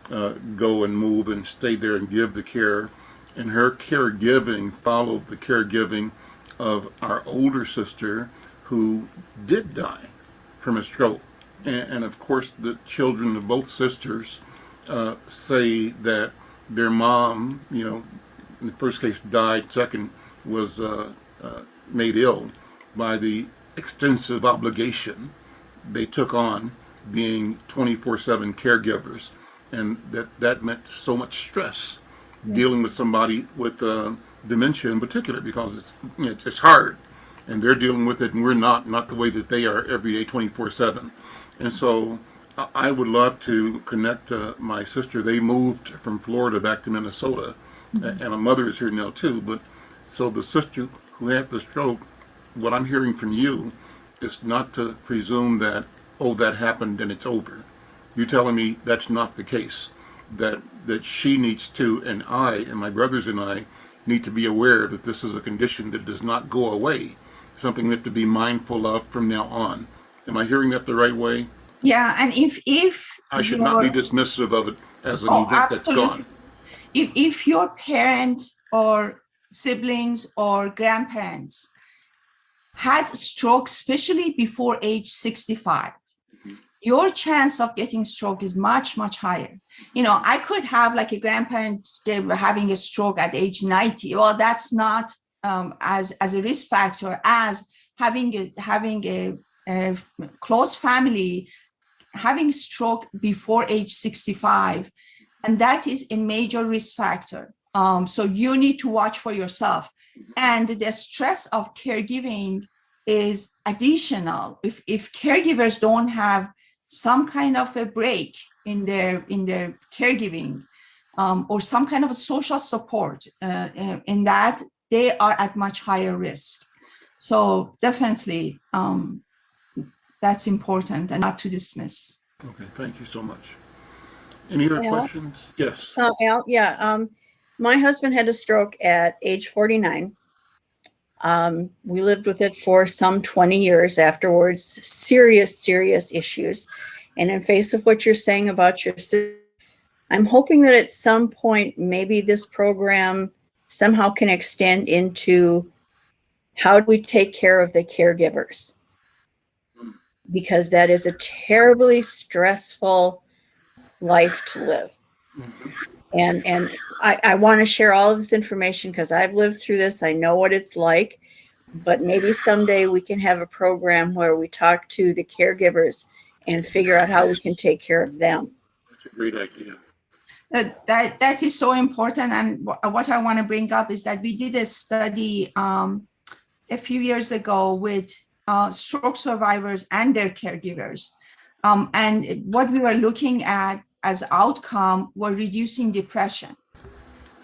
go and move and stay there and give the care. And her caregiving followed the caregiving of our older sister, who did die from a stroke. And of course, the children of both sisters say that their mom, in the first case died, second was made ill by the extensive obligation they took on being 24/7 caregivers, and that meant so much stress dealing with somebody with dementia in particular, because it's hard, and they're dealing with it, and we're not the way that they are every day 24/7. And so I would love to connect my sister. They moved from Florida back to Minnesota, and my mother is here now too. But so the sister who had the stroke, what I'm hearing from you is not to presume that, oh, that happened and it's over. You're telling me that's not the case, that she needs to, and I and my brothers and I need to be aware that this is a condition that does not go away, something we have to be mindful of from now on. Am I hearing that the right way? Yeah, and if I should not be dismissive of it as an event that's gone. If your parents or siblings or grandparents had stroke, especially before age 65, your chance of getting stroke is much, much higher. I could have like a grandparent having a stroke at age 90. Well, that's not as a risk factor as having a close family having stroke before age 65. And that is a major risk factor. So you need to watch for yourself. And the stress of caregiving is additional. If caregivers don't have some kind of a break in their caregiving, or some kind of a social support, in that, they are at much higher risk. So definitely, that's important and not to dismiss. Okay, thank you so much. Any other questions? Yes. Al, yeah. My husband had a stroke at age 49. We lived with it for some 20 years afterwards. Serious issues. And in face of what you're saying about your sister, I'm hoping that at some point, maybe this program somehow can extend into how do we take care of the caregivers? Because that is a terribly stressful life to live. And I want to share all of this information because I've lived through this. I know what it's like, but maybe someday we can have a program where we talk to the caregivers and figure out how we can take care of them. That's a great idea. That is so important. And what I want to bring up is that we did a study a few years ago with stroke survivors and their caregivers. And what we were looking at as outcome were reducing depression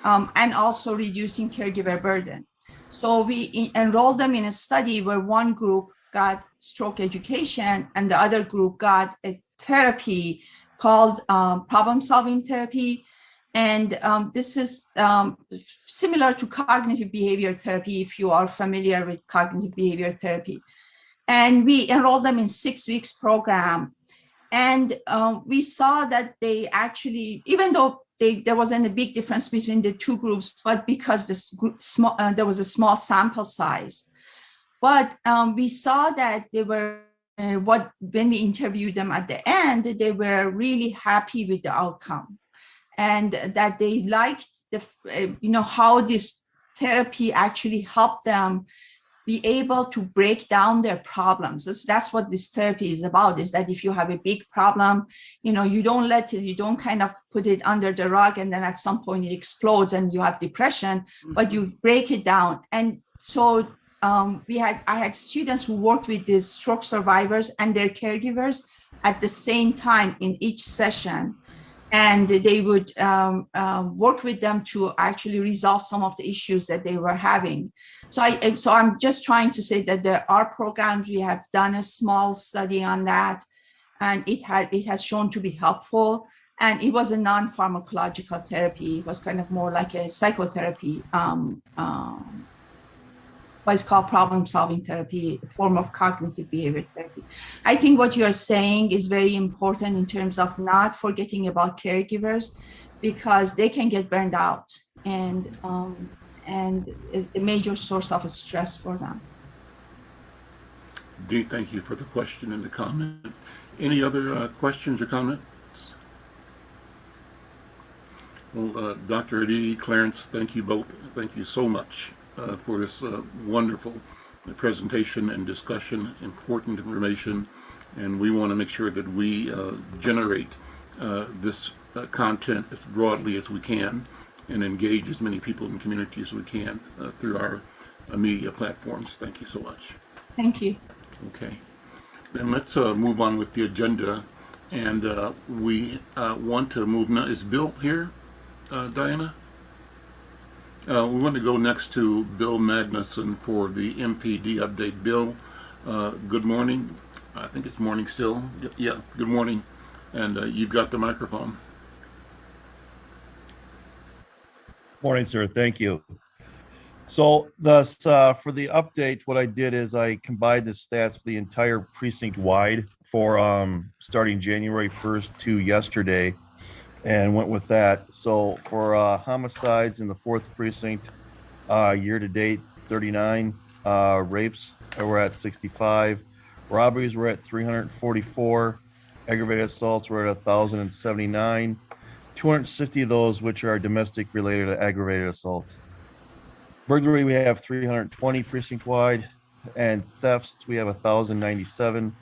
and also reducing caregiver burden. So we enrolled them in a study where one group got stroke education and the other group got a therapy called problem-solving therapy. And this is similar to cognitive behavior therapy, if you are familiar with cognitive behavior therapy. And we enrolled them in 6 weeks program. And we saw that they actually, even though there wasn't a big difference between the two groups, but because there was a small sample size. But we saw that they were, when we interviewed them at the end, they were really happy with the outcome. And that they liked how this therapy actually helped them be able to break down their problems. That's what this therapy is about, is that if you have a big problem, you don't kind of put it under the rug and then at some point it explodes and you have depression, but you break it down. And so I had students who worked with these stroke survivors and their caregivers at the same time in each session. And they would work with them to actually resolve some of the issues that they were having. So I'm just trying to say that there are programs. We have done a small study on that, and it has shown to be helpful. And it was a non-pharmacological therapy. It was kind of more like a psychotherapy, what's called problem-solving therapy, a form of cognitive behavior therapy. I think what you are saying is very important in terms of not forgetting about caregivers, because they can get burned out and a major source of stress for them. Dee, thank you for the question and the comment. Any other questions or comments? Well, Dr. Aditi, Clarence, thank you both. Thank you so much for this wonderful presentation and discussion, important information. And we want to make sure that we generate this content as broadly as we can and engage as many people in the community as we can through our media platforms. Thank you so much. Thank you. Okay. Then let's move on with the agenda. And we want to move now. Is Bill here, Diana? We want to go next to Bill Magnuson for the MPD update. Bill, good morning. I think it's morning still. Yeah, good morning. And you've got the microphone. Morning, sir. Thank you. So thus, for the update, what I did is I combined the stats for the entire precinct wide for starting January 1st to yesterday and went with that. So for homicides in the 4th precinct, year to date, 39 rapes, we're at 65. Robberies were at 344. Aggravated assaults were at 1,079. 260 of those which are domestic related to aggravated assaults. Burglary, we have 320 precinct wide, and thefts, we have 1,097.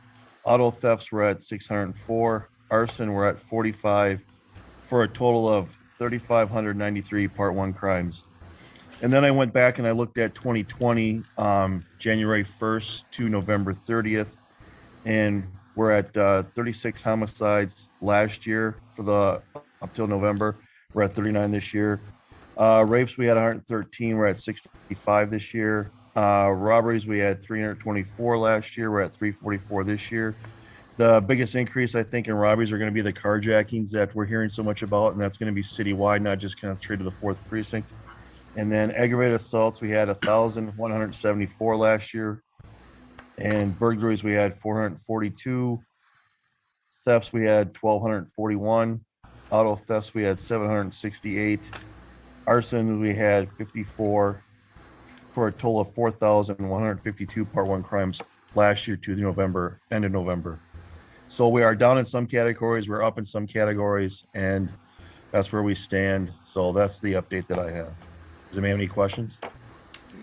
Auto thefts, we're at 604. Arson, we're at 45, for a total of 3,593 Part 1 crimes. And then I went back and I looked at 2020, January 1st to November 30th, and we're at 36 homicides last year for the up till November. We're at 39 this year. Rapes, we had 113. We're at 65 this year. Robberies, we had 324 last year. We're at 344 this year. The biggest increase, I think, in robberies are going to be the carjackings that we're hearing so much about, and that's going to be citywide, not just concentrated to the 4th precinct. And then aggravated assaults, we had 1,174 last year. And burglaries, we had 442. Thefts, we had 1,241. Auto thefts, we had 768. Arson, we had 54, for a total of 4,152 Part 1 crimes last year to the November, end of November. So we are down in some categories, we're up in some categories, and that's where we stand. So that's the update that I have. Does anybody have any questions?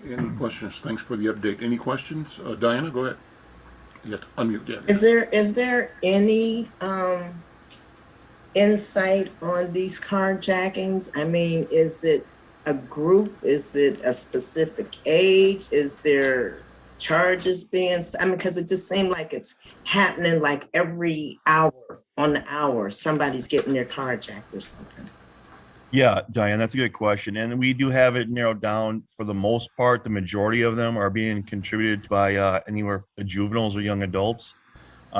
Any questions? Thanks for the update. Any questions? Diana, go ahead. You have to unmute. Yeah. Is there any insight on these carjackings? I mean, is it a group? Is it a specific age? Is there charges being, I mean, because it just seemed like it's happening like every hour on the hour, somebody's getting their carjacked or something. Yeah, Diane, that's a good question. And we do have it narrowed down. For the most part, the majority of them are being contributed by anywhere juveniles or young adults.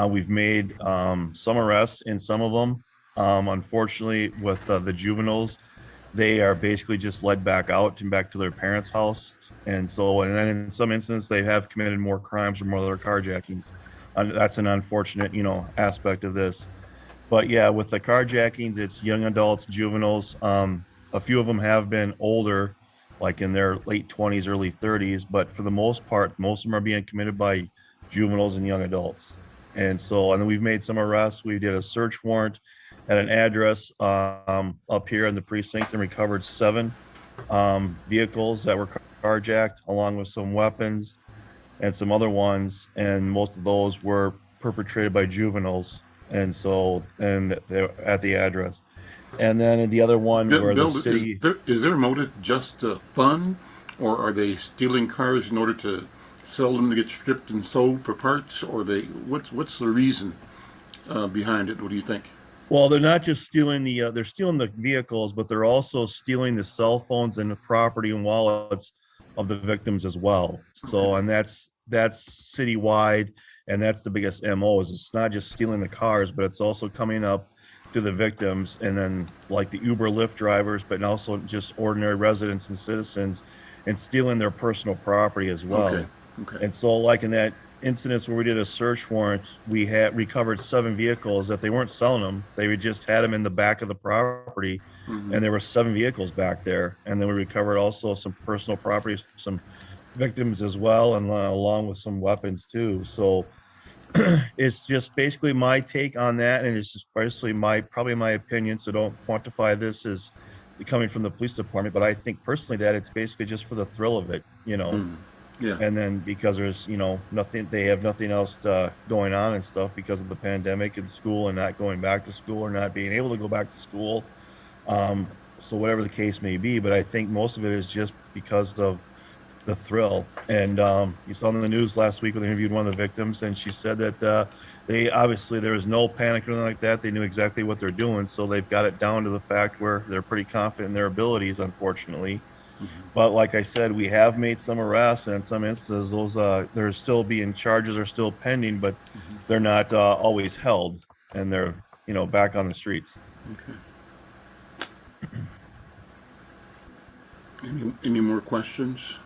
We've made some arrests in some of them. Unfortunately, with the juveniles, they are basically just led back out and back to their parents' house. And so, and then in some instances, they have committed more crimes or more other carjackings. That's an unfortunate, aspect of this. But yeah, with the carjackings, it's young adults, juveniles. A few of them have been older, like in their late 20s, early 30s. But for the most part, most of them are being committed by juveniles and young adults. And so, and then we've made some arrests. We did a search warrant at an address up here in the precinct and recovered 7 vehicles that were carjacked, along with some weapons and some other ones. And most of those were perpetrated by juveniles. And so, and they're at the address. And then the other one where the city... Is their motive just fun, or are they stealing cars in order to sell them to get stripped and sold for parts, or what's the reason behind it? What do you think? Well, they're not just stealing they're stealing the vehicles, but they're also stealing the cell phones and the property and wallets of the victims as well. So, and that's citywide, and that's the biggest MO. Is it's not just stealing the cars, but it's also coming up to the victims, and then like the Uber, Lyft drivers, but also just ordinary residents and citizens, and stealing their personal property as well. Okay. And so, like in that incidents where we did a search warrant, we had recovered 7 vehicles that they weren't selling them. They just had them in the back of the property, and there were 7 vehicles back there. And then we recovered also some personal properties, some victims as well, and along with some weapons too. So it's just basically my take on that, and it's just basically probably my opinion. So don't quantify this as coming from the police department, but I think personally that it's basically just for the thrill of it, you know. Yeah. And then because there's, you know, nothing, they have nothing else going on and stuff because of the pandemic and school and not going back to school or not being able to go back to school. So whatever the case may be, but I think most of it is just because of the thrill. And you saw in the news last week when they interviewed one of the victims, and she said that they obviously there was no panic or anything like that. They knew exactly what they're doing, so they've got it down to the fact where they're pretty confident in their abilities, unfortunately. But like I said, we have made some arrests, and in some instances, those there's still being charges are still pending, but they're not always held, and they're, you know, back on the streets. Okay. Any more questions?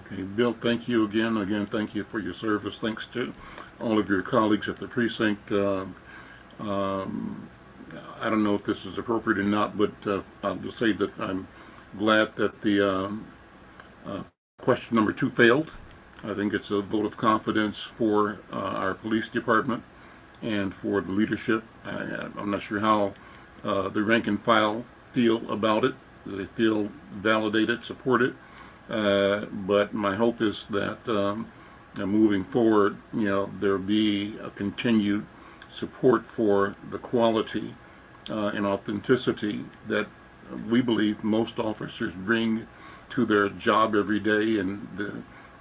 Okay, Bill, thank you again. Again, thank you for your service. Thanks to all of your colleagues at the precinct. I don't know if this is appropriate or not, but I'll just say that I'm glad that the question number 2 failed. I think it's a vote of confidence for our police department and for the leadership. I'm not sure how the rank and file feel about it. They feel validated, supported. But my hope is that moving forward, you know, there'll be a continued support for the quality and authenticity that we believe most officers bring to their job every day, and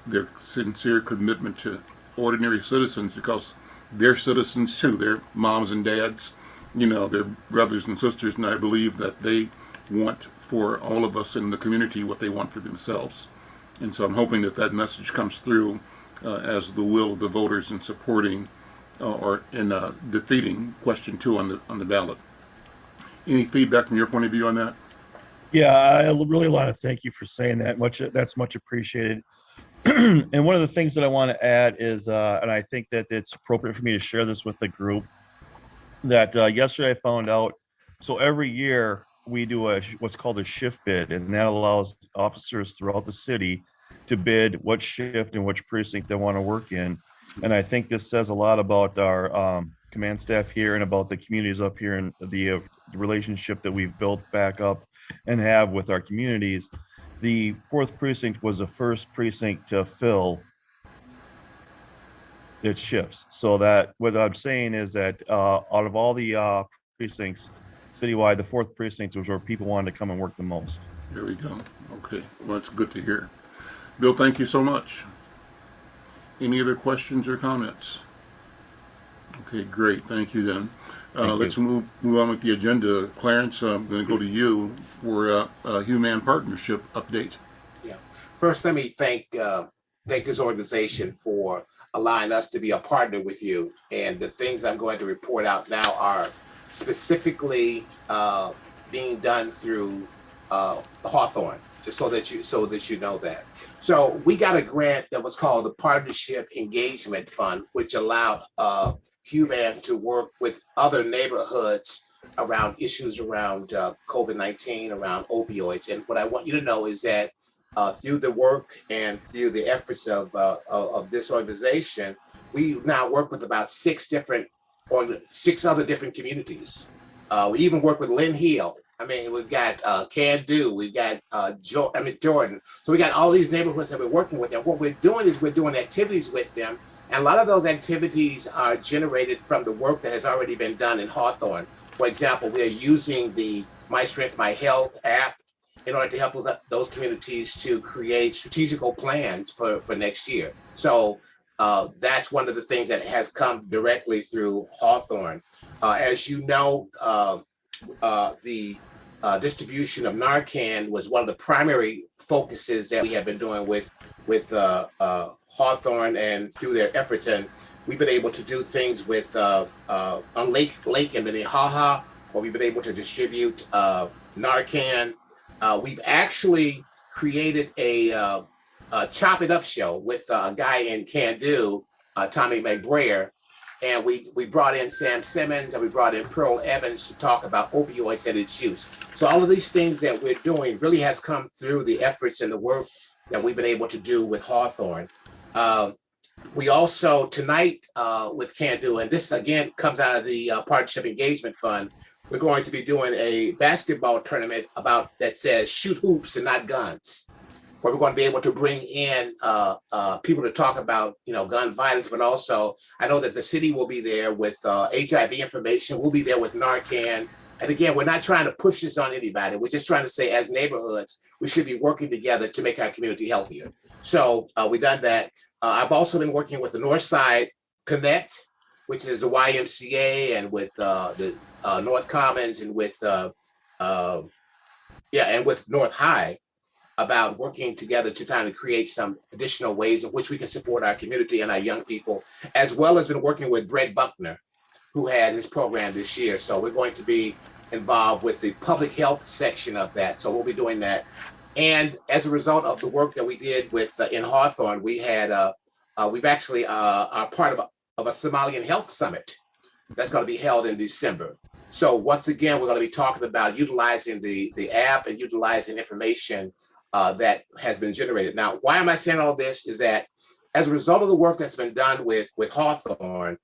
their sincere commitment to ordinary citizens, because they're citizens too. They're moms and dads, you know, they're brothers and sisters, and I believe that they want for all of us in the community what they want for themselves. And so I'm hoping that that message comes through as the will of the voters in supporting or in defeating question 2 on the ballot. Any feedback from your point of view on that? Yeah, I really want to thank you for saying that. That's much appreciated. And one of the things that I want to add is, and I think that it's appropriate for me to share this with the group, that yesterday I found out, so every year we do what's called a shift bid, and that allows officers throughout the city to bid what shift and which precinct they want to work in. And I think this says a lot about our command staff here and about the communities up here and the relationship that we've built back up and have with our communities. The 4th precinct was the first precinct to fill its shifts. So that what I'm saying is that out of all the precincts citywide, the 4th precinct was where people wanted to come and work the most. There we go. Okay, well, that's good to hear. Bill, thank you so much. Any other questions or comments? Okay, great. Thank you then. Let's move on with the agenda. Clarence, I'm going to go to you for a Human Partnership update. Yeah. First, let me thank this organization for allowing us to be a partner with you. And the things I'm going to report out now are specifically being done through Hawthorne, just so that you know that. So we got a grant that was called the Partnership Engagement Fund, which allowed Human to work with other neighborhoods around issues around COVID-19, around opioids. And what I want you to know is that through the work and through the efforts of this organization, we now work with about 6 other different communities. We even work with Lynn Hill. I mean, we've got Can Do, we've got Jordan. So we got all these neighborhoods that we're working with. And what we're doing is we're doing activities with them. And a lot of those activities are generated from the work that has already been done in Hawthorne. For example, we are using the My Strength, My Health app in order to help those communities to create strategical plans for next year. So that's one of the things that has come directly through Hawthorne. As you know, the distribution of Narcan was one of the primary focuses that we have been doing with Hawthorne and through their efforts. And we've been able to do things with on Lake in Minnehaha, where we've been able to distribute Narcan. We've actually created a Chop It Up show with a guy in Can Do, Tommy McBrayer. And we brought in Sam Simmons and we brought in Pearl Evans to talk about opioids and its use. So all of these things that we're doing really has come through the efforts and the work that we've been able to do with Hawthorne. We also tonight with Can Do, and this again comes out of the Partnership Engagement Fund, we're going to be doing a basketball tournament that says shoot hoops and not guns, where we're going to be able to bring in people to talk about, gun violence, but also I know that the city will be there with HIV information. We'll be there with Narcan. And again, we're not trying to push this on anybody. We're just trying to say, as neighborhoods, we should be working together to make our community healthier. So we've done that. I've also been working with the Northside Connect, which is the YMCA, and with the North Commons, and with with North High, about working together to try to create some additional ways in which we can support our community and our young people, as well as been working with Brett Buckner, who had his program this year. So we're going to be involved with the public health section of that. So we'll be doing that. And as a result of the work that we did with in Hawthorne, we had we've actually are part of a Somalian Health Summit that's going to be held in December. So once again, we're going to be talking about utilizing the app and utilizing information that has been generated. Now, why am I saying all this? Is that as a result of the work that's been done with Hawthorne,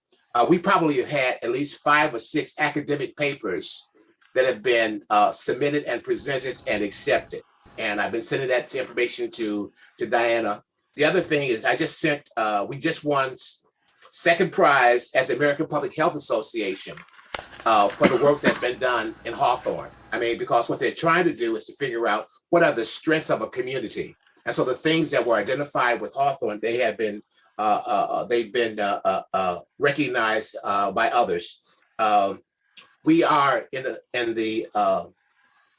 we probably have had at least 5 or 6 academic papers that have been submitted and presented and accepted. And I've been sending that information to Diana. The other thing is I just sent, we just won second prize at the American Public Health Association for the work that's been done in Hawthorne. I mean, because what they're trying to do is to figure out what are the strengths of a community. And so the things that were identified with Hawthorne, they have been they've been recognized by others. We are in the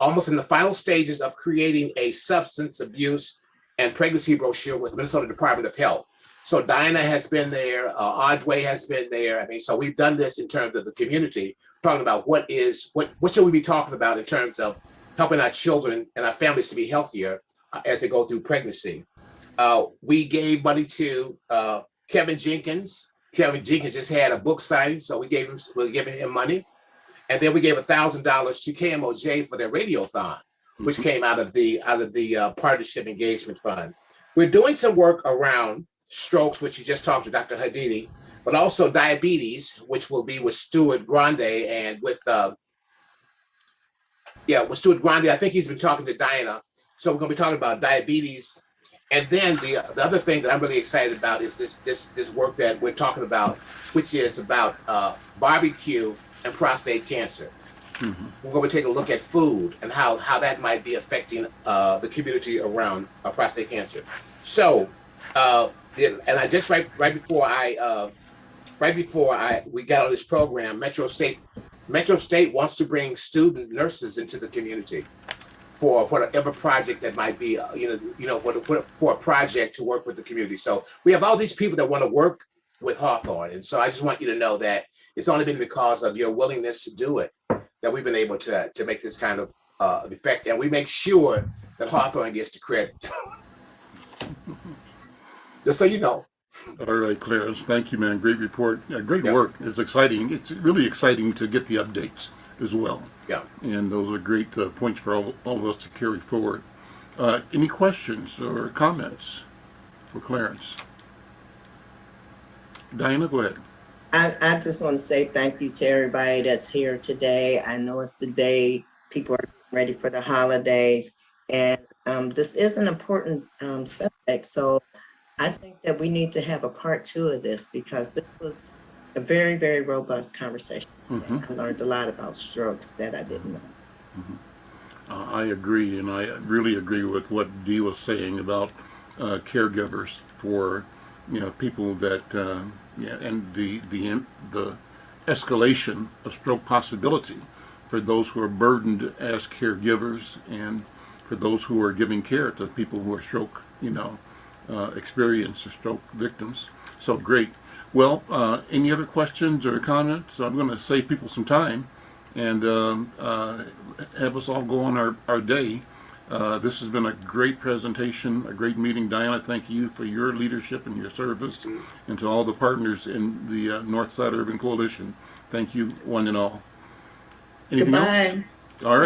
almost in the final stages of creating a substance abuse and pregnancy brochure with the Minnesota Department of Health. So Diana has been there, Audrey has been there. I mean, so we've done this in terms of the community, talking about what should we be talking about in terms of helping our children and our families to be healthier as they go through pregnancy. We gave money to Kevin Jenkins. Kevin Jenkins just had a book signing, so we're giving him money. And then we gave $1,000 to KMOJ for their radiothon, which came out of the Partnership Engagement Fund. We're doing some work around strokes, which you just talked to Dr. Hadidi, but also diabetes, which will be with Stuart Grande and with Stuart Grande. I think he's been talking to Diana. So we're going to be talking about diabetes. And then the other thing that I'm really excited about is this work that we're talking about, which is about barbecue and prostate cancer. Mm-hmm. We're going to take a look at food and how that might be affecting the community around prostate cancer. So, and I just right before we got on this program, Metro State wants to bring student nurses into the community for whatever project that might be, for a project to work with the community. So we have all these people that want to work with Hawthorne. And so I just want you to know that it's only been because of your willingness to do it that we've been able to make this kind of effect. And we make sure that Hawthorne gets the credit. Just so you know. All right, Clarence. Thank you, man. Great report. Great work. It's exciting. It's really exciting to get the updates as well. Yeah. And those are great points for all of us to carry forward. Any questions or comments for Clarence? Diana, go ahead. I just want to say thank you to everybody that's here today. I know it's the day people are ready for the holidays, and this is an important subject. So I think that we need to have a part 2 of this, because this was a very, very robust conversation. Mm-hmm. I learned a lot about strokes that I didn't know. Mm-hmm. I agree, and I really agree with what Dee was saying about caregivers for people that and the escalation of stroke possibility for those who are burdened as caregivers, and for those who are giving care to people who are stroke experience or stroke victims. So great. Well, any other questions or comments? I'm going to save people some time and have us all go on our day. This has been a great presentation, a great meeting. Diana, thank you for your leadership and your service, and to all the partners in the Northside Urban Coalition. Thank you, one and all. Anything else? All right.